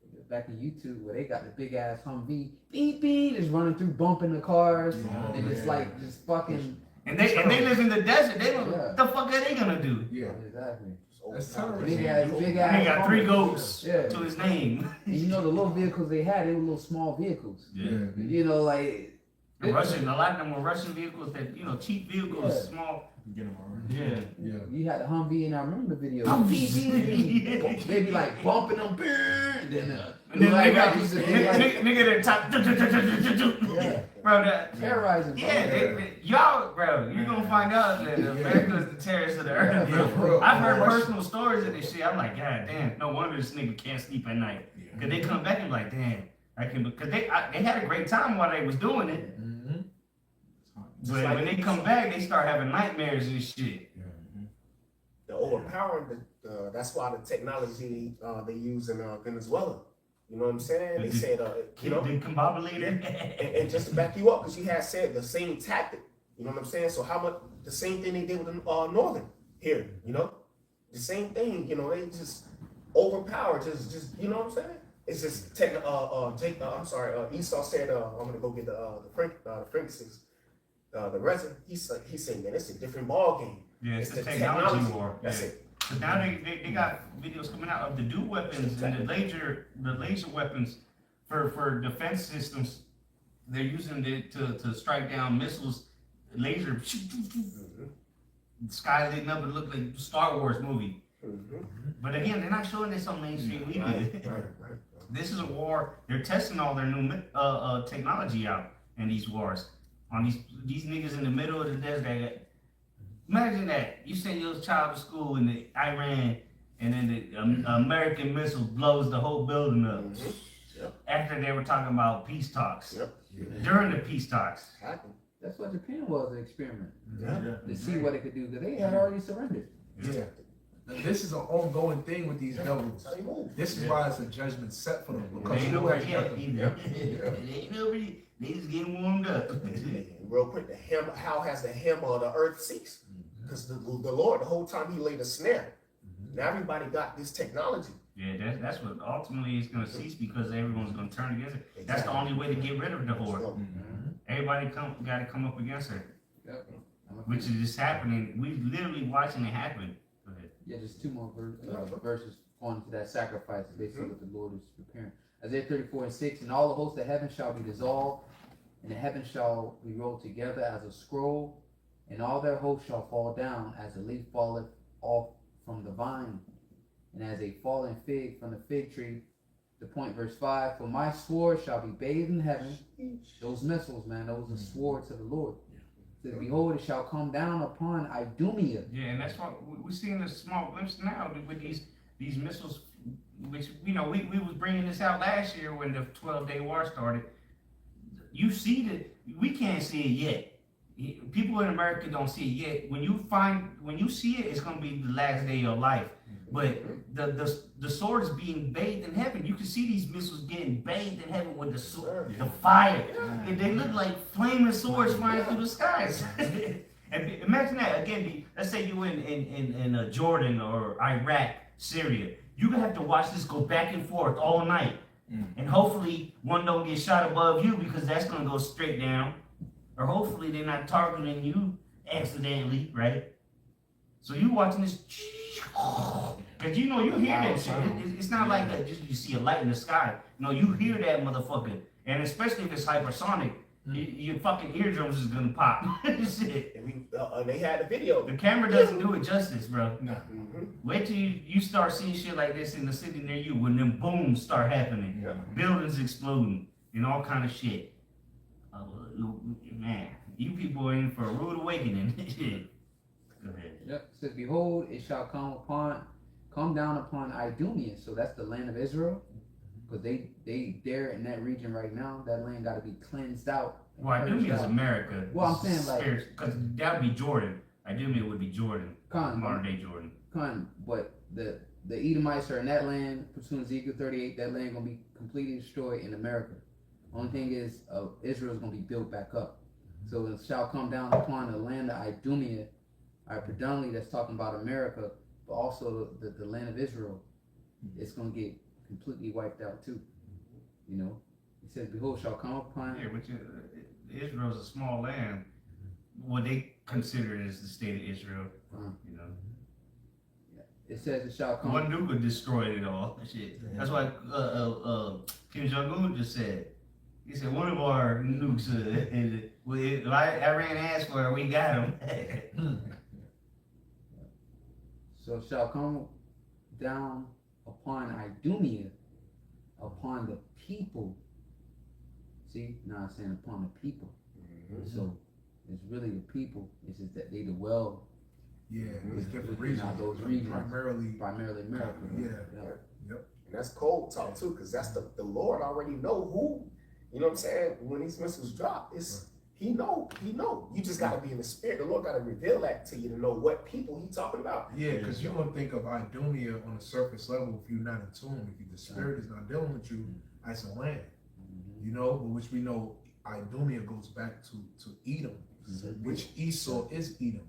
videos back in YouTube where they got the big ass Humvee, beep beep, just running through, bumping the cars, and it's like just fucking. And they live in the desert. They don't. Yeah. What the fuck are they gonna do? Yeah. Exactly. That's terrible. Big ass. He got 3 goats Yeah. to his name. And you know the little vehicles they had, they were little small vehicles. Yeah. You know, like The Russian, a lot of them were Russian vehicles that, you know, cheap vehicles, Yeah. small. Get them already. Yeah. You had the Humvee, and I remember the video. Humvee. They be like bumping them, and then And then like, nigga, used to be like, nigga at the top. yeah, Bro, that. terrorizing. Bro. Yeah, y'all, bro, you're gonna find out that America is the terrorist of the earth, Yeah, bro. bro. I've heard personal stories of this shit. I'm like, God damn, no wonder this nigga can't sleep at night. Cause they come back and be like, damn, I can, because they had a great time while they was doing it. Mm-hmm. But like when they come back, they start having nightmares and shit. The overpowering, that's why the technology they use in Venezuela. You know what I'm saying? They said, you know, The combobulator. and just to back you up, because you had said the same tactic. You know what I'm saying? So how much the same thing they did with the Northern here, you know, the same thing. You know, they just overpower. Just you know what I'm saying? It's just Esau said, I'm gonna go get the frankincense, the resin. He's saying, man, it's a different ball game. Yeah, it's the a technology war. That's Yeah. it. But now they got videos coming out of the dual weapons and the laser weapons for defense systems. They're using it to strike down missiles, laser. The sky lit up and looked like a Star Wars movie. But again, they're not showing this on mainstream media. Right. This is a war. They're testing all their new technology out in these wars. On these niggas in the middle of the desert. Imagine that. You send your child to school in the Iran, and then the American missile blows the whole building up. Yep. After they were talking about peace talks. Yep. During the peace talks. Happened. That's what Japan was, an experiment Yeah. to see what it could do. Because they had already surrendered. Yeah. And this is an ongoing thing with these devils. How they move. This is why it's a judgment set for them. They Because ain't who nowhere has yet nothing? either. They ain't nowhere yet. They just getting warmed up. Real quick, how has the hem of the earth ceased? Because the Lord, the whole time he laid a snare. Now everybody got this technology. Yeah, that's what ultimately is going to cease because everyone's going to turn against it. That's the only way to get rid of the horde. Everybody got to come up against her, Yep. which is just happening. We literally watching it happen. Go ahead. Yeah, just two more verses on to that sacrifice, basically what the Lord is preparing. Isaiah 34:6, and all the hosts of heaven shall be dissolved, and the heavens shall be rolled together as a scroll, and all their hosts shall fall down as a leaf falleth off from the vine, and as a fallen fig from the fig tree. The point, verse 5, for my sword shall be bathed in heaven. Those missiles, man, those are swords of the Lord. Says, behold, it shall come down upon Idumea. Yeah, and that's what we're seeing a small glimpse now with these missiles, which, you know, we was bringing this out last year when the 12-day war started. You see that we can't see it yet. People in America don't see it yet. When you see it, it's gonna be the last day of your life. But the sword is being bathed in heaven. You can see these missiles getting bathed in heaven with the fire. And they look like flaming swords flying through the skies. And imagine that again. Let's say you in Jordan or Iraq, Syria. You're gonna have to watch this go back and forth all night, and hopefully one don't get shot above you because that's gonna go straight down, or hopefully they're not targeting you accidentally, right? So you watching this, cause you know you hear that shit. It's not like that. Just you see a light in the sky. No, you hear that motherfucker, and especially if it's hypersonic. Your fucking eardrums is gonna pop. Shit. And they had the video. The camera doesn't do it justice, bro. No. Wait till you start seeing shit like this in the city near you when them booms start happening. Yeah. Buildings exploding and all kind of shit. Man, you people are in for a rude awakening. Go ahead. Yep. It says, behold, it shall come down upon Idumea. So that's the land of Israel. Because they're in that region right now. That land got to be cleansed out. Well, Idumea is America. Well, I'm saying like, because that would be Jordan. Idumea would be Jordan, modern day Jordan. But the Edomites are in that land. Pursuing Ezekiel 38, that land gonna be completely destroyed in America. Only thing is, Israel is gonna be built back up. So it shall come down upon the land of Idumea. Predominantly, that's talking about America, but also the land of Israel. It's gonna get completely wiped out too. You know, it says, "Behold, shall come upon." Yeah, but Israel's a small land. What they consider is the state of Israel. You know, it says it shall come. one nuke would destroy it all. Shit. That's why Kim Jong-un just said, He said one of our nukes, Iran asked for it, we got him. So shall come down upon Idumea, upon the people. See, now it's saying upon the people. So it's really the people. It's just that they dwell. Yeah, it's different in regions. those regions. Primarily America. Yeah. And that's cold talk too, because that's the Lord already know who, you know what I'm saying? When these missiles drop, it's he know. You just gotta be in the spirit. The Lord gotta reveal that to you to know what people he talking about. Yeah, because you're gonna think of Idumea on a surface level if you're not in tune. If the spirit is not dealing with you as a land, you know, but which we know Idumea goes back to Edom, which Esau is Edom,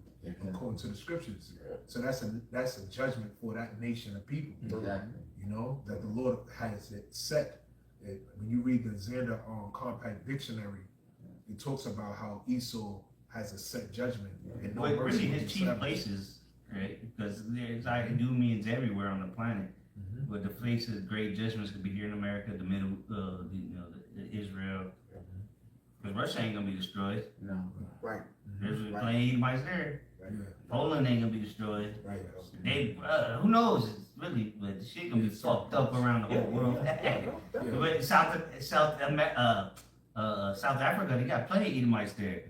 according to the scriptures. So that's a judgment for that nation of people. Exactly. You know, that the Lord has it set. When you read the Xander Compact Dictionary, it talks about how Esau has a set judgment. And no But mercy really, his chief whatsoever. places, right? Because there's Idumeans everywhere on the planet. But the places, great judgments could be here in America, the middle, the Israel. Because Russia ain't gonna be destroyed. No. Right. There's plenty of Edomites there. Yeah. Poland ain't gonna be destroyed. Right. They, who knows? Really, but the shit gonna be fucked up around the whole world. But South Africa, they got plenty of Edomites there.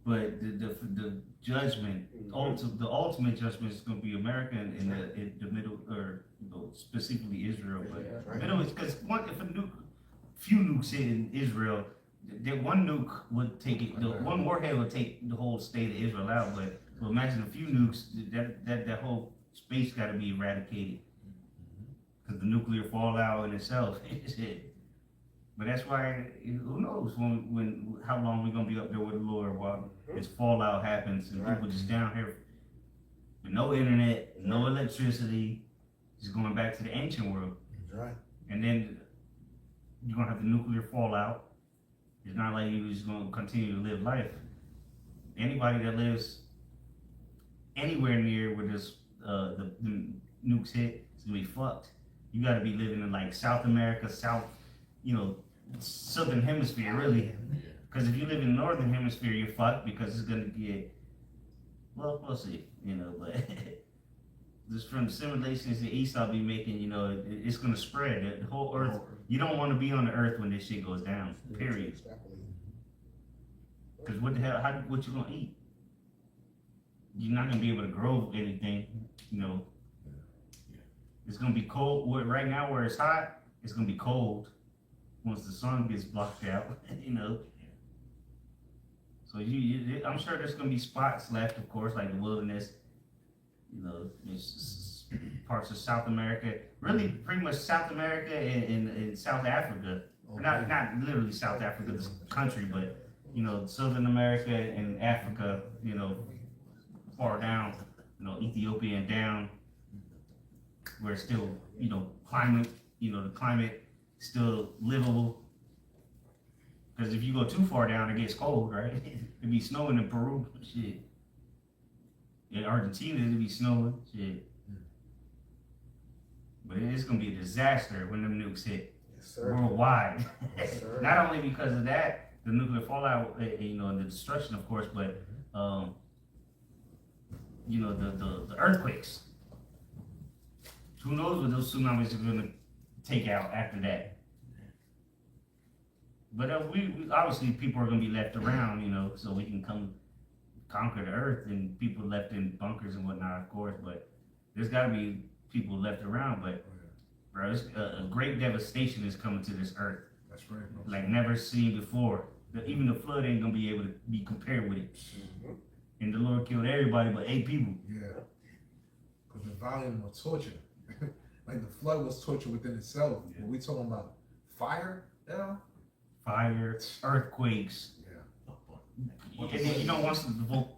But the judgment, the ultimate judgment is going to be America and in the middle, or specifically Israel. But middle is because if a few nukes hit in Israel, that one nuke would take it. The one warhead would take the whole state of Israel out. But imagine a few nukes, that whole space got to be eradicated because the nuclear fallout in itself is it. But that's why, who knows how long we're gonna be up there with the Lord while this fallout happens and people just down here with no internet, no electricity, just going back to the ancient world. Right. And then you're gonna have the nuclear fallout. It's not like you're just gonna continue to live life. Anybody that lives anywhere near where this the nukes hit is gonna be fucked. You gotta be living in like South America, Southern Hemisphere, really. Because if you live in the Northern Hemisphere, you're fucked because it's gonna get, well, we'll see, but just from the simulations that Esau be making, it's gonna spread. The whole earth, you don't want to be on the earth when this shit goes down, period. Because what the hell, what you gonna eat? You're not gonna be able to grow anything, It's gonna be cold. Right now where it's hot, it's gonna be cold once the sun gets blocked out, So I'm sure there's gonna be spots left, of course, like the wilderness, there's parts of South America, really pretty much South America and South Africa. Not literally South Africa, the country, but Southern America and Africa, far down, Ethiopia and down, where it's still, climate, the climate still livable. Because if you go too far down, it gets cold, right? It'd be snowing in Peru, shit. In Argentina, it'd be snowing, shit. But it's gonna be a disaster when them nukes hit worldwide. Yes, sir. Not only because of that, the nuclear fallout, and the destruction, of course, but the earthquakes. Who knows what those tsunamis are gonna take out after that? But we obviously people are gonna be left around, so we can come conquer the earth, and people left in bunkers and whatnot, of course. But there's gotta be people left around. But bro, it's a great devastation is coming to this earth, That's right. like never seen before. Even the flood ain't gonna be able to be compared with it. And the Lord killed everybody but 8 people. Yeah. Because the volume of torture, like the flood was torture within itself. When we talking about fire, Fire, earthquakes. Yeah. And then, once bro,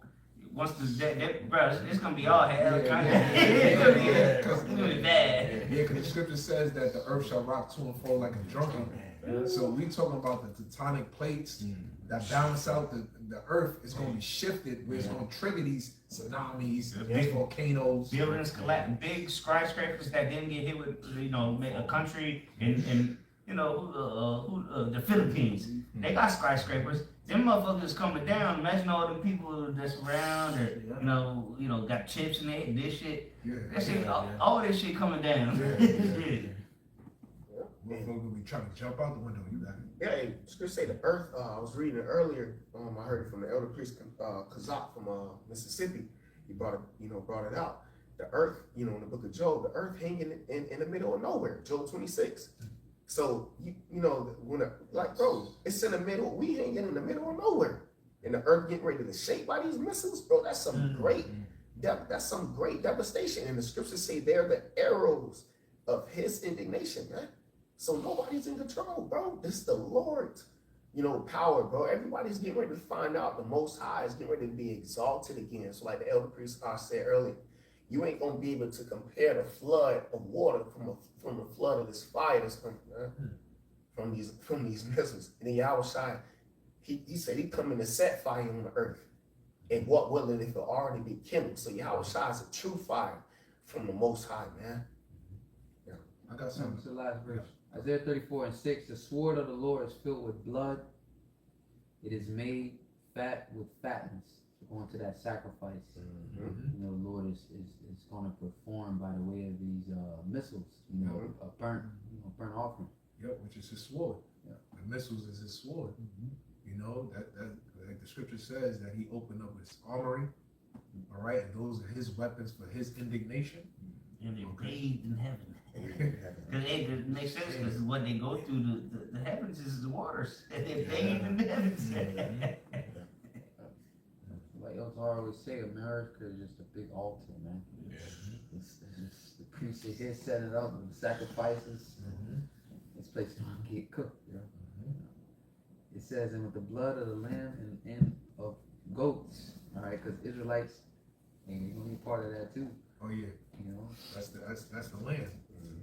it's gonna be all hell. Yeah. It's gonna be bad. Yeah, because the scripture says that the earth shall rock to and fro like a drunken. So we talking about the tectonic plates that balance out the earth is going to be shifted, where it's going to trigger these tsunamis, these volcanoes. Buildings collapse, big skyscrapers that didn't get hit with, a country in the Philippines. They got skyscrapers. Them motherfuckers coming down. Imagine all them people that's around that, got chips in it, this shit. That shit, all this shit coming down. Motherfucker gonna be trying to jump out the window. You got it. Yeah, hey, scripture say the earth. I was reading it earlier. I heard it from the elder priest Kazak from Mississippi. He brought it out. The earth, in the book of Job, the earth hanging in the middle of nowhere. Job 26. So bro, it's in the middle. We hanging in the middle of nowhere, and the earth getting ready to shake by these missiles, bro. That's some great. That's some great devastation. And the scriptures say they're the arrows of his indignation, man. So nobody's in control, bro. This is the Lord's, power, bro. Everybody's getting ready to find out the Most High is getting ready to be exalted again. So like the elder priest said earlier, you ain't gonna be able to compare the flood of water from the flood of this fire that's coming, man, from these missiles. And then Yahushua, he said he coming to set fire on the earth. And what will it if it already be kindled? So Yahushua is a true fire from the Most High, man. Yeah, I got something. To the last verse. Isaiah 34:6, the sword of the Lord is filled with blood. It is made fat with fatness. Going to that sacrifice, the Lord is going to perform by the way of these missiles, a burnt offering. Yep, which is his sword. Yeah. The missiles is his sword. That like the scripture says that he opened up his armory. All right, and those are his weapons for his indignation. And they bathed in heaven. Because it makes sense because what they go through, the heavens is the waters. And they bathed in the heavens. Like Eltar always say, America is just a big altar, man. It's just the priests are here setting it up and the sacrifices. This place is gonna get cooked, It says, and with the blood of the lamb and of goats, all right, because Israelites ain't gonna be part of that too. Oh yeah, that's the land.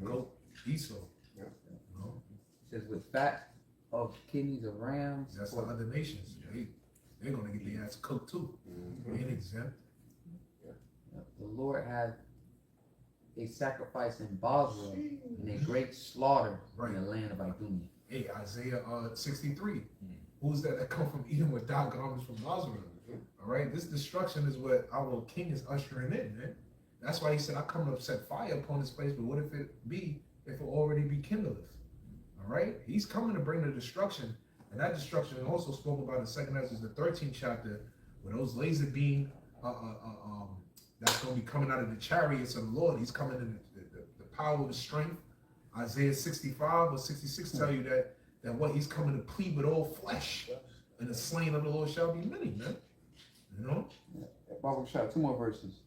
Goat, Esau. Yeah. It says with fat of kidneys of rams. That's the other nations. They're gonna get their ass cooked too. They ain't exempt. The Lord had a sacrifice in Basra and a great slaughter in the land of Idumea. Hey, Isaiah 63. Who's that come from Edom with dark garments from Basra? All right, this destruction is what our king is ushering in, man. That's why he said, I come to set fire upon this place, but what if it already be kindled? All right, he's coming to bring the destruction. And that destruction is also spoken about in 2 Ezra, the 13th chapter, where those laser beam that's going to be coming out of the chariots of the Lord. He's coming in the power of the strength. Isaiah 65 or 66 tell you that what he's coming to plead with all flesh, and the slain of the Lord shall be many, man. Bible shot 2 more verses.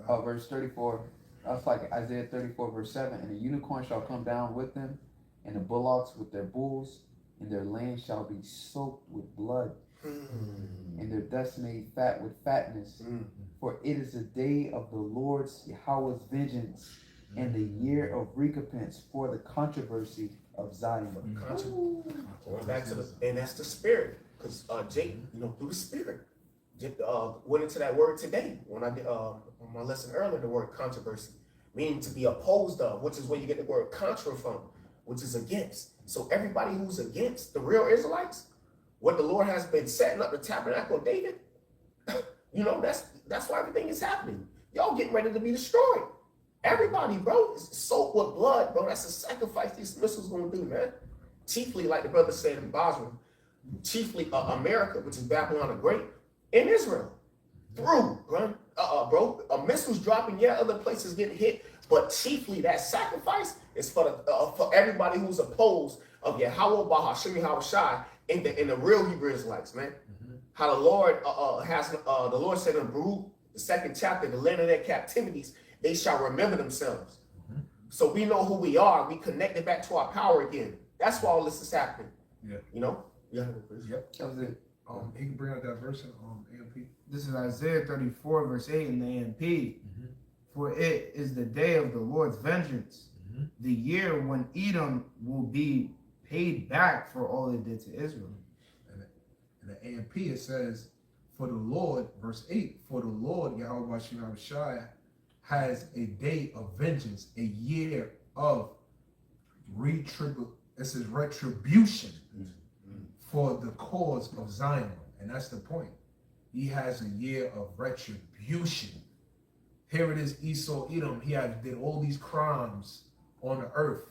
Verse 34. That's like Isaiah 34 verse 7. And the unicorn shall come down with them, and the bullocks with their bulls, and their land shall be soaked with blood, and their dust made fat with fatness. For it is the day of the Lord's Yahweh's vengeance, and the year of recompense for the controversy of Zion. Going back to and that's the spirit, because Jake, through the spirit, went into that word today when I did on my lesson earlier. The word controversy, meaning to be opposed of, which is where you get the word contra from, which is against. So everybody who's against the real Israelites, what the Lord has been setting up the tabernacle of David, that's why everything is happening. Y'all getting ready to be destroyed. Everybody, bro, is soaked with blood, bro. That's a sacrifice these missiles gonna do, man. Chiefly, like the brother said in Basra, chiefly America, which is Babylon the Great, and Israel. Through, bro. Missiles dropping, other places getting hit, but chiefly that sacrifice is for everybody who's opposed of Yahweh Bahashim Yahushai in the real Hebrew Israelites, man. How the Lord the Lord said in Baruch, the 2nd chapter, the land of their captivities, they shall remember themselves. So we know who we are. We connected back to our power again. That's why all this is happening. Yeah. Yep. That was it. He can bring out that verse in AMP. This is Isaiah 34, verse 8 in the AMP. For it is the day of the Lord's vengeance, the year when Edom will be paid back for all it did to Israel. In the AMP, it says, for the Lord, verse 8, for the Lord, Yahweh Shai, has a day of vengeance, a year of It says retribution for the cause of Zion. And that's the point. He has a year of retribution. Here it is, Esau, Edom. He did all these crimes on the earth.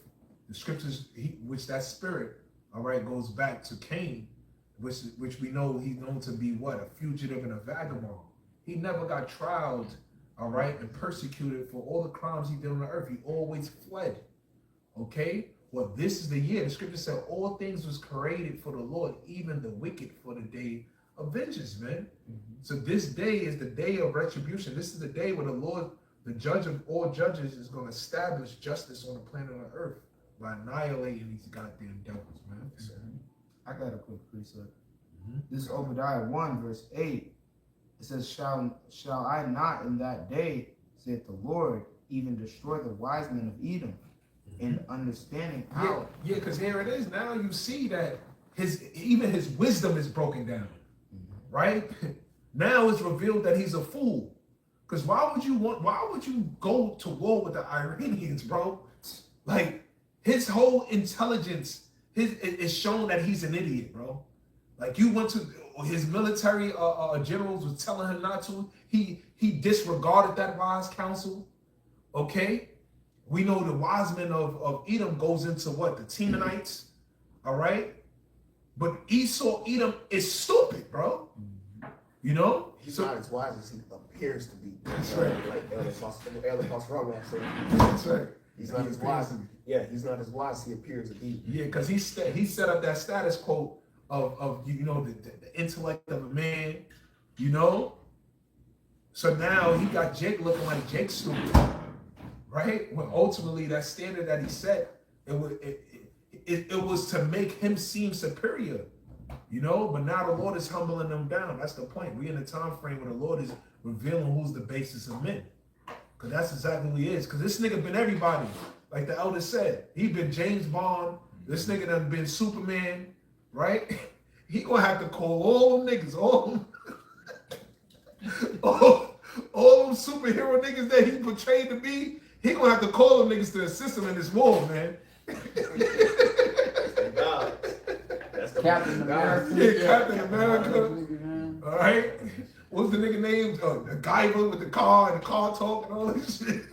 The scriptures, which that spirit, all right, goes back to Cain, which we know he's known to be what? A fugitive and a vagabond. He never got trialed, all right, and persecuted for all the crimes he did on the earth. He always fled. Okay? Well, this is the year. The scripture said all things was created for the Lord, even the wicked for the day of vengeance, man. So this day is the day of retribution. This is the day where the Lord, the judge of all judges, is going to establish justice on the planet of the earth by annihilating these goddamn devils, man. I got a quick precept. This is Obadiah 1, verse 8. It says, Shall I not in that day, saith the Lord, even destroy the wise men of Edom, and understanding out? Yeah, because here it is. Now you see that even his wisdom is broken down, right? Now it's revealed that he's a fool. Because why would you go to war with the Iranians, bro? Like, his whole intelligence is shown that he's an idiot, bro. Like, you went to his military generals was telling him not to. He disregarded that wise counsel. Okay, we know the wise men of Edom goes into what? The Temanites. All right, but Esau, Edom is stupid, bro. You know, He's not as wise as he appears to be. That's right. Like Elder Foster said. That's right. He's not as wise. Yeah, he's not as wise as he appears to be. Yeah, because he set up that status quo of you know the intellect of a man, you know. So now he got Jake looking like Jake stupid, right? When ultimately that standard that he set, it was to make him seem superior, you know. But now the Lord is humbling them down. That's the point. We're in a time frame where the Lord is revealing who's the basis of men. Because that's exactly who he is. Because this nigga been everybody. Like the elder said, he been James Bond. This nigga done been Superman, right? He gonna have to call all them niggas, all them superhero niggas that he portrayed to be. He gonna have to call them niggas to assist him in this war, man. That's the Captain America. Yeah, Captain America. All right. What's the nigga name? The Guyver with the car and the car talk and all this shit.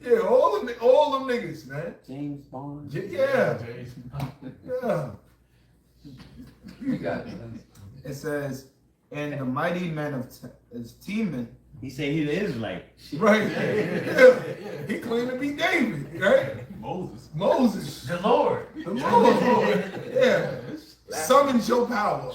Yeah, all them niggas, man. James Bond. Yeah. Yeah. You got it. It says, and the mighty men of Teman. He said he the Israelite. Right. Yeah. He claimed to be David, right? Moses. The Lord. The Lord. Yeah. Summons your power.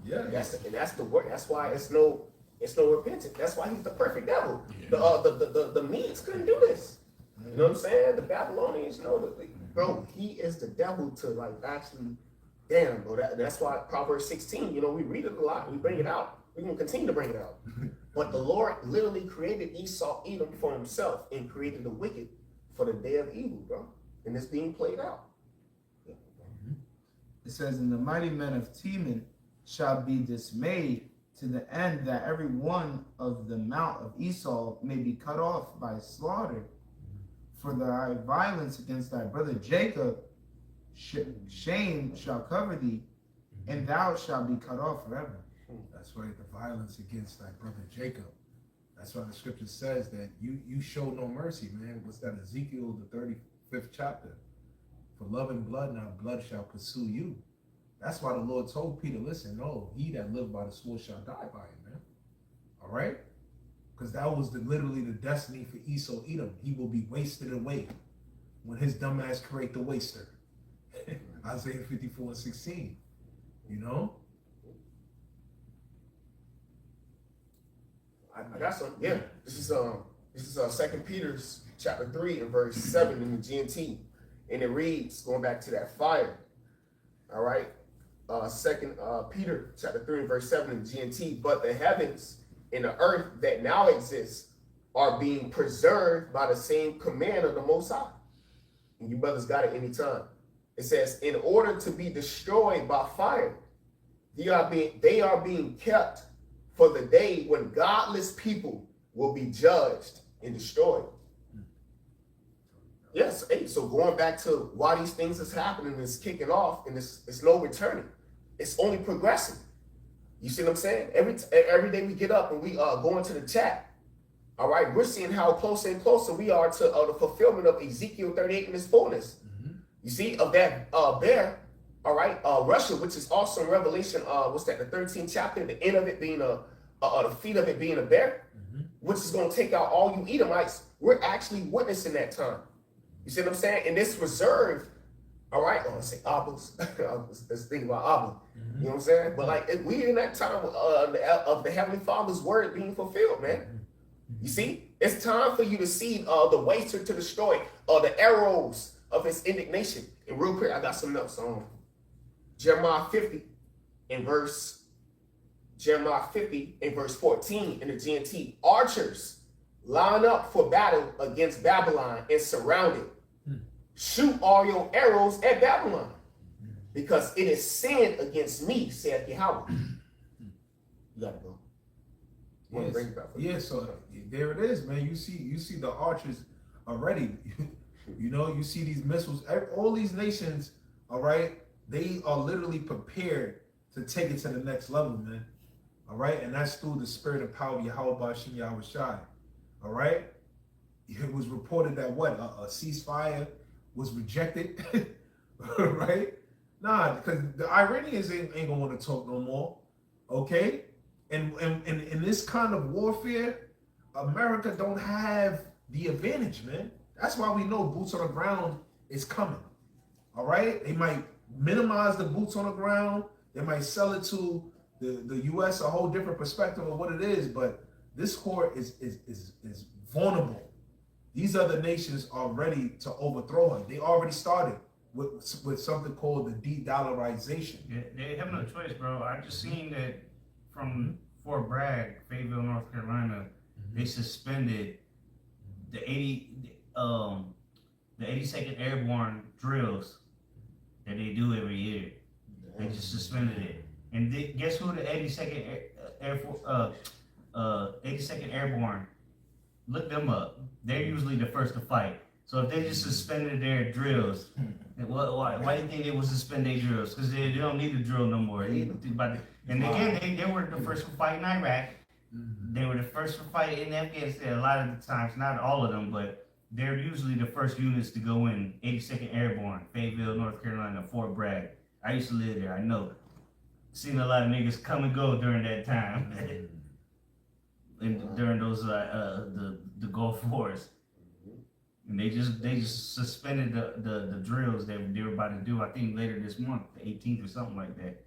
Yeah. That's the word. That's why it's no repentance. That's why he's the perfect devil. The Medes couldn't do this. You know what I'm saying? The Babylonians know that, bro. He is the devil to like actually, damn, bro. That's why Proverbs 16. You know, we read it a lot. We bring it out. We're gonna continue to bring it out. But the Lord literally created Esau, Edom for himself, and created the wicked for the day of evil, bro. And it's being played out. It says, and the mighty men of Teman shall be dismayed to the end that every one of the mount of Esau may be cut off by slaughter. For thy violence against thy brother Jacob, shame shall cover thee, and thou shalt be cut off forever. That's right, the violence against thy brother Jacob. That's why the scripture says that you show no mercy, man. What's that? Ezekiel, the 35th chapter. For love and blood, now blood shall pursue you. That's why the Lord told Peter, listen, no, he that lived by the sword shall die by it, man. All right? Because that was literally the destiny for Esau, Edom. He will be wasted away when his dumb ass create the waster. Isaiah 54:16. You know? I got some. Yeah, this is 2 Peter's chapter 3 and verse 7 in the GNT, and it reads, going back to that fire. All right, 2 Peter chapter 3 and verse 7 in the GNT. But the heavens and the earth that now exist are being preserved by the same command of the Most High. And you brothers got it anytime. It says, in order to be destroyed by fire, they are being kept for the day when godless people will be judged and destroyed. Yes, hey, so going back to why these things is happening, it's kicking off, and it's no returning. It's only progressing. You see what I'm saying? Every day we get up and we go into the chat. All right, we're seeing how closer and closer we are to the fulfillment of Ezekiel 38 in its fullness. You see, of that bear, all right, Russia, which is also in Revelation, what's that, the 13th chapter, the end of it being the feet of it being a bear, which is going to take out all you Edomites. We're actually witnessing that time. You see what I'm saying? And this reserved, all right, I want to say Abba's. Let's think about Abba. You know what I'm saying? But like, we in that time of the Heavenly Father's word being fulfilled, man. You see, it's time for you to see the waster to destroy the arrows of his indignation. And real quick, I got some notes on Jeremiah 50 and verse 14 in the GNT. Archers line up for battle against Babylon and surround it. Shoot all your arrows at Babylon, because it is sinned against me, saith Yahweh. You gotta go. Yes. Bring it back for Yeah, so there it is, man. You see the archers already. You know, you see these missiles. All these nations, all right, they are literally prepared to take it to the next level, man. All right, and that's through the spirit and power of Yahweh Bashim Yahweh Shai. All right, it was reported that a ceasefire was rejected, right? Nah, because the Iranians ain't gonna want to talk no more. Okay, and in this kind of warfare, America don't have the advantage, man. That's why we know boots on the ground is coming. All right, they might minimize the boots on the ground. They might sell it to the U.S. a whole different perspective of what it is, but this court is vulnerable. These other nations are ready to overthrow her. They already started with something called the de-dollarization. Yeah, they have no choice, bro. I just seen that from Fort Bragg, Fayetteville, North Carolina, they suspended the 82nd Airborne drills that they do every year. They just suspended it. And guess who the 82nd 82nd Airborne? Look them up. They're usually the first to fight. So if they just suspended their drills, why do you think they would suspend their drills? Because they don't need to drill no more. And again, they were the first to fight in Iraq. They were the first to fight in Afghanistan a lot of the times, not all of them, but they're usually the first units to go in. 82nd Airborne, Fayetteville, North Carolina, Fort Bragg. I used to live there, I know. Seen a lot of niggas come and go during that time. And during those the Gulf Wars. And they just suspended the drills that they were about to do, I think later this month, the 18th or something like that.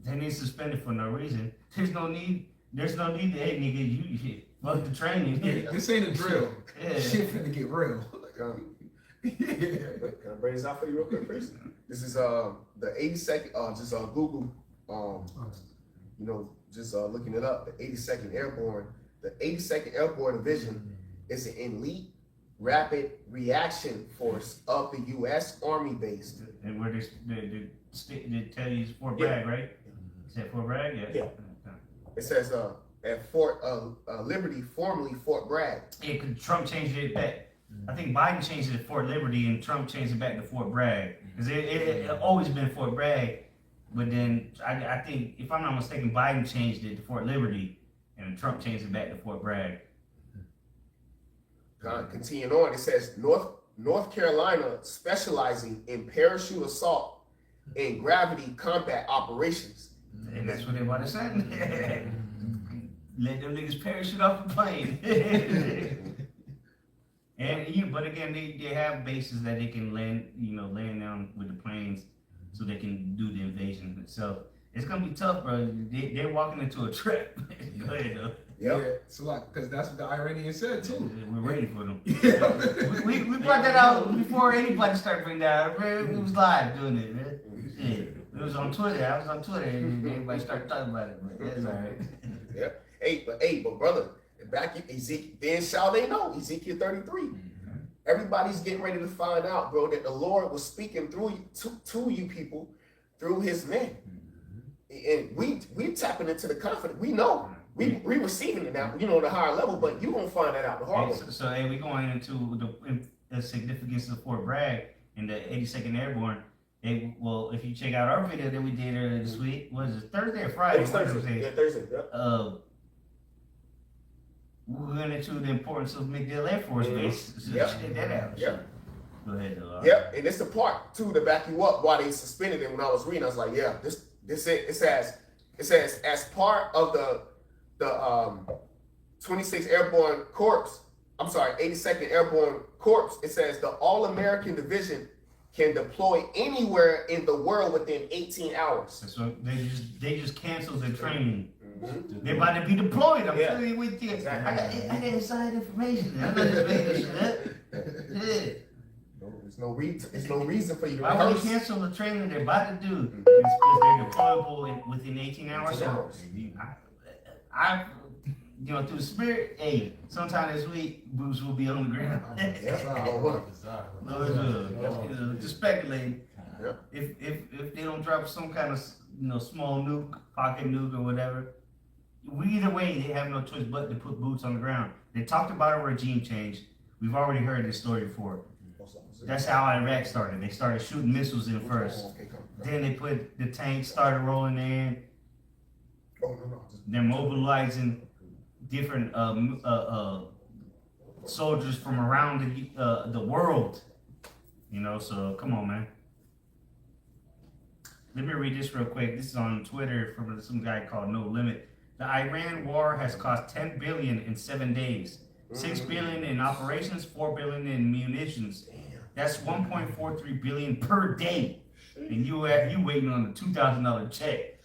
They didn't suspend it for no reason. There's no need to, hey nigga, you fuck the training. Yeah, this ain't a drill. Yeah. Shit finna get real. Can I bring this out for you real quick, please? This is the 82nd, just Google, you know, just looking it up, the 82nd Airborne. The 82nd Airborne Division is an elite rapid reaction force of the U.S. Army based. And where they tell you it's Fort Bragg, right? Is that Fort Bragg? Yeah. Yeah. It says at Fort Liberty, formerly Fort Bragg. Yeah, because Trump changed it back. I think Biden changed it to Fort Liberty and Trump changed it back to Fort Bragg. Because it always been Fort Bragg, but then I think, if I'm not mistaken, Biden changed it to Fort Liberty and Trump changed it back to Fort Bragg. Continuing on, it says North Carolina specializing in parachute assault and gravity combat operations. And that's what they want to say. Let them niggas parachute off the plane. But again, they have bases that they can land down with the planes so they can do the invasion. So it's gonna be tough, bro. They're walking into a trap. Go ahead, though. Yep. Yeah, so like, because that's what the Iranians said too. We're ready for them. Yeah. we brought that out before anybody started bringing that out. Man, we was live doing it, man. Shit. It was on Twitter. I was on Twitter and everybody started talking about it. But that's all right. Yeah. But brother, back in Ezekiel, then shall they know, Ezekiel 33. Everybody's getting ready to find out, bro, that the Lord was speaking through you, to you people through his men. And we tapping into the confidence. We know. We receiving it now, the higher level, but you gonna find that out the hard way. So we going into the significance of Fort Bragg and the 82nd Airborne, if you check out our video that we did earlier this week, was it Thursday or Friday? It's Thursday. Yeah, Thursday. Yeah. We went into the importance of McDill Air Force Base. So check that out. Yeah. Go ahead, though. Yep, and it's the part too to back you up why they suspended him. When I was reading, I was like, yeah, this it says as part of the 26th Airborne Corps. I'm sorry, 82nd Airborne Corps. It says the All-American Division can deploy anywhere in the world within 18 hours. So they just canceled their training. Mm-hmm. They're about to be deployed. I'm telling you with you. Exactly. I got inside information. I'm not just making this shit up. Yeah. There's no reason for you to Why would rehearse. they cancel the training they're about to do? Because they're deployable within 18 hours. So I through the spirit, hey, sometime this week, Bruce will be on the ground. Just speculating. Yeah. If they don't drop some kind of small nuke, pocket nuke or whatever, either way they have no choice but to put boots on the ground. They talked about a regime change. We've already heard this story before. That's how Iraq started. They started shooting missiles in first. Then they put the tanks started rolling in. They're mobilizing different soldiers from around the world. So come on, man. Let me read this real quick. This is on Twitter from some guy called No Limit. The Iran war has cost $10 billion in 7 days. $6 billion in operations, $4 billion in munitions. That's $1.43 billion per day. And you waiting on the $2,000 check.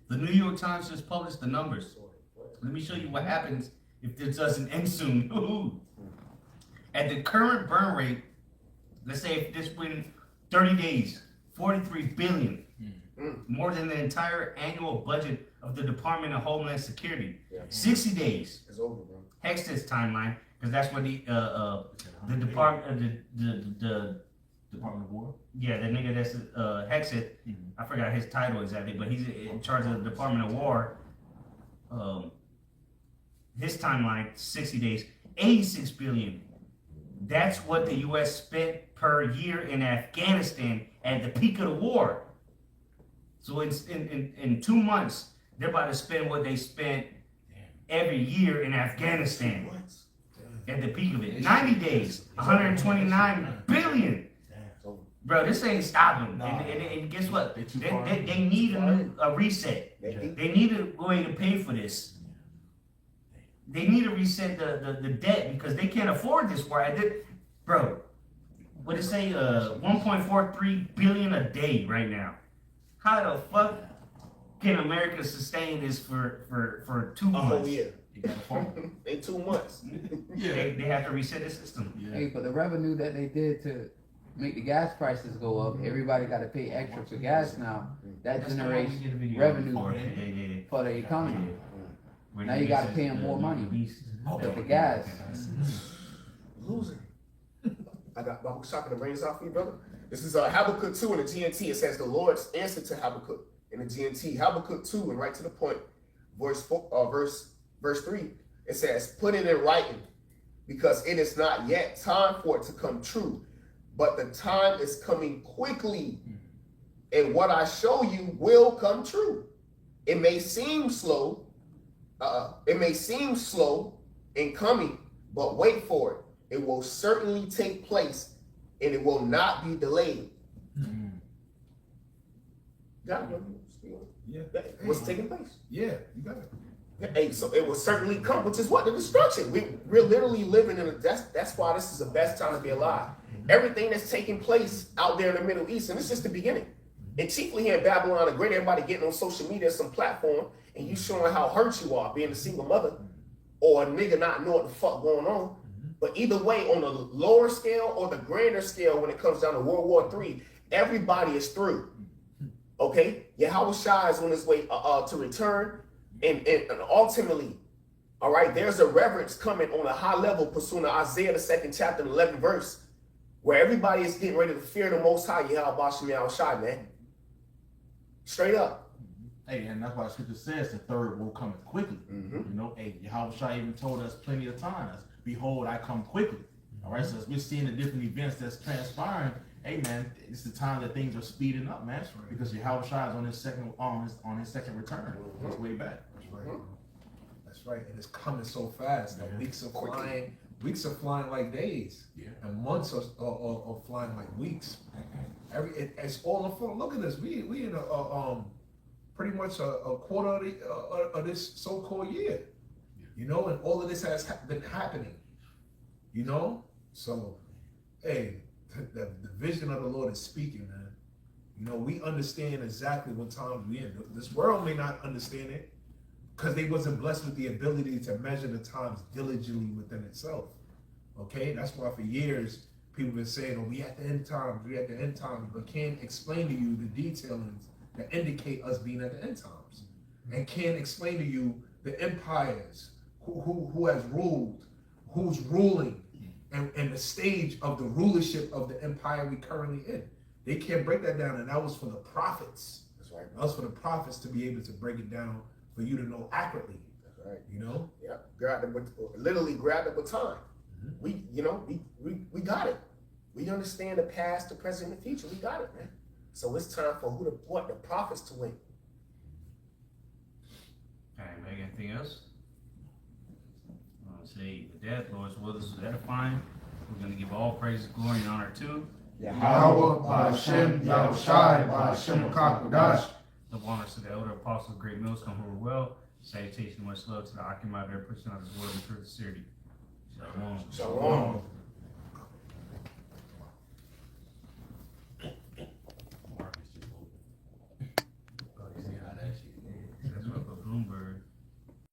The New York Times just published the numbers. Let me show you what happens if this doesn't end soon. At the current burn rate, let's say if this went 30 days, $43 billion. More than the entire annual budget of the Department of Homeland Security. 60 days. It's over, bro. Hex this timeline, because that's what the Department of War. Yeah, the nigga that's Hex it. I forgot his title exactly, but he's in charge of the Department of War. His timeline, 60 days, $86 billion. That's what the U.S. spent per year in Afghanistan at the peak of the war. So in 2 months, they're about to spend what they spent every year in Afghanistan at the peak of it. 90 days, $129 billion. Bro, this ain't stopping. And guess what? They need a reset. They need a way to pay for this. They need to reset the debt because they can't afford this war. Bro, what did it say? 1.43 billion a day right now. How the fuck can America sustain this for 2 months? A whole year. In 2 months. They have to reset the system. Hey, but the revenue that they did to make the gas prices go up, everybody got to pay extra for gas now. That generates revenue for the economy. Now you got to pay them more money for the gas. Losing. I got Bible shocking the brains off for you, brother. This is Habakkuk 2 in the GNT. It says the Lord's answer to Habakkuk in the GNT. Habakkuk 2, and right to the point, verse 3. It says, put it in writing, because it is not yet time for it to come true, but the time is coming quickly, and what I show you will come true. It may seem slow. It may seem slow in coming, but wait for it. It will certainly take place, and it will not be delayed. Got it? Yeah. What's taking place? Yeah, you got it. Hey, so it will certainly come, which is what? The destruction. We're literally living in that's why this is the best time to be alive. Everything that's taking place out there in the Middle East, and it's just the beginning. And chiefly here in Babylon the Great, everybody getting on social media, some platform, and you showing how hurt you are being a single mother or a nigga not knowing what the fuck going on. But either way, on the lower scale or the grander scale, when it comes down to World War III, everybody is through. Okay? Yahweh Shai is on his way to return. And ultimately, all right, there's a reverence coming on a high level pursuing Isaiah, the 2nd chapter, 11th verse, where everybody is getting ready to fear the Most High, Yahweh Shai, man. Straight up. Hey, and that's why the scripture says the third will come quickly. Hey, Yahweh Shai even told us plenty of times, behold, I come quickly. All right, so as we're seeing the different events that's transpiring, hey man, it's the time that things are speeding up, man. Because Yahweh Shai is on his second return. It's way back. That's right. That's right. And it's coming so fast that weeks are flying like days. Yeah. And months are flying like weeks. It's all on phone. Look at this. We in a pretty much a quarter of this so-called year. You know, and all of this has been happening. You know? So, hey, the vision of the Lord is speaking, man. You know, we understand exactly what times we in. This world may not understand it because they wasn't blessed with the ability to measure the times diligently within itself. Okay? That's why for years, people been saying, oh, we at the end times, but can't explain to you the detailings that indicate us being at the end times. And can't explain to you the empires, who has ruled, who's ruling, and the stage of the rulership of the empire we currently in. They can't break that down, and that was for the prophets. That's right. That was for the prophets to be able to break it down for you to know accurately. That's right. You know? Yeah. Literally grab the baton. We got it. We understand the past, the present, and the future. We got it, man. So it's time for the prophets to win. Anybody got anything else? Say with that, Lord's will, this is edifying. We're going to give all praise, glory, and honor to Yahweh, Ba'Shem, Yahushai, Ba'Shem HaKadosh. the honors to the elder apostles, great millstone who were well. Salutation, much love to the Akim out there pushing out his word and truth and sincerity. Shalom. Shalom.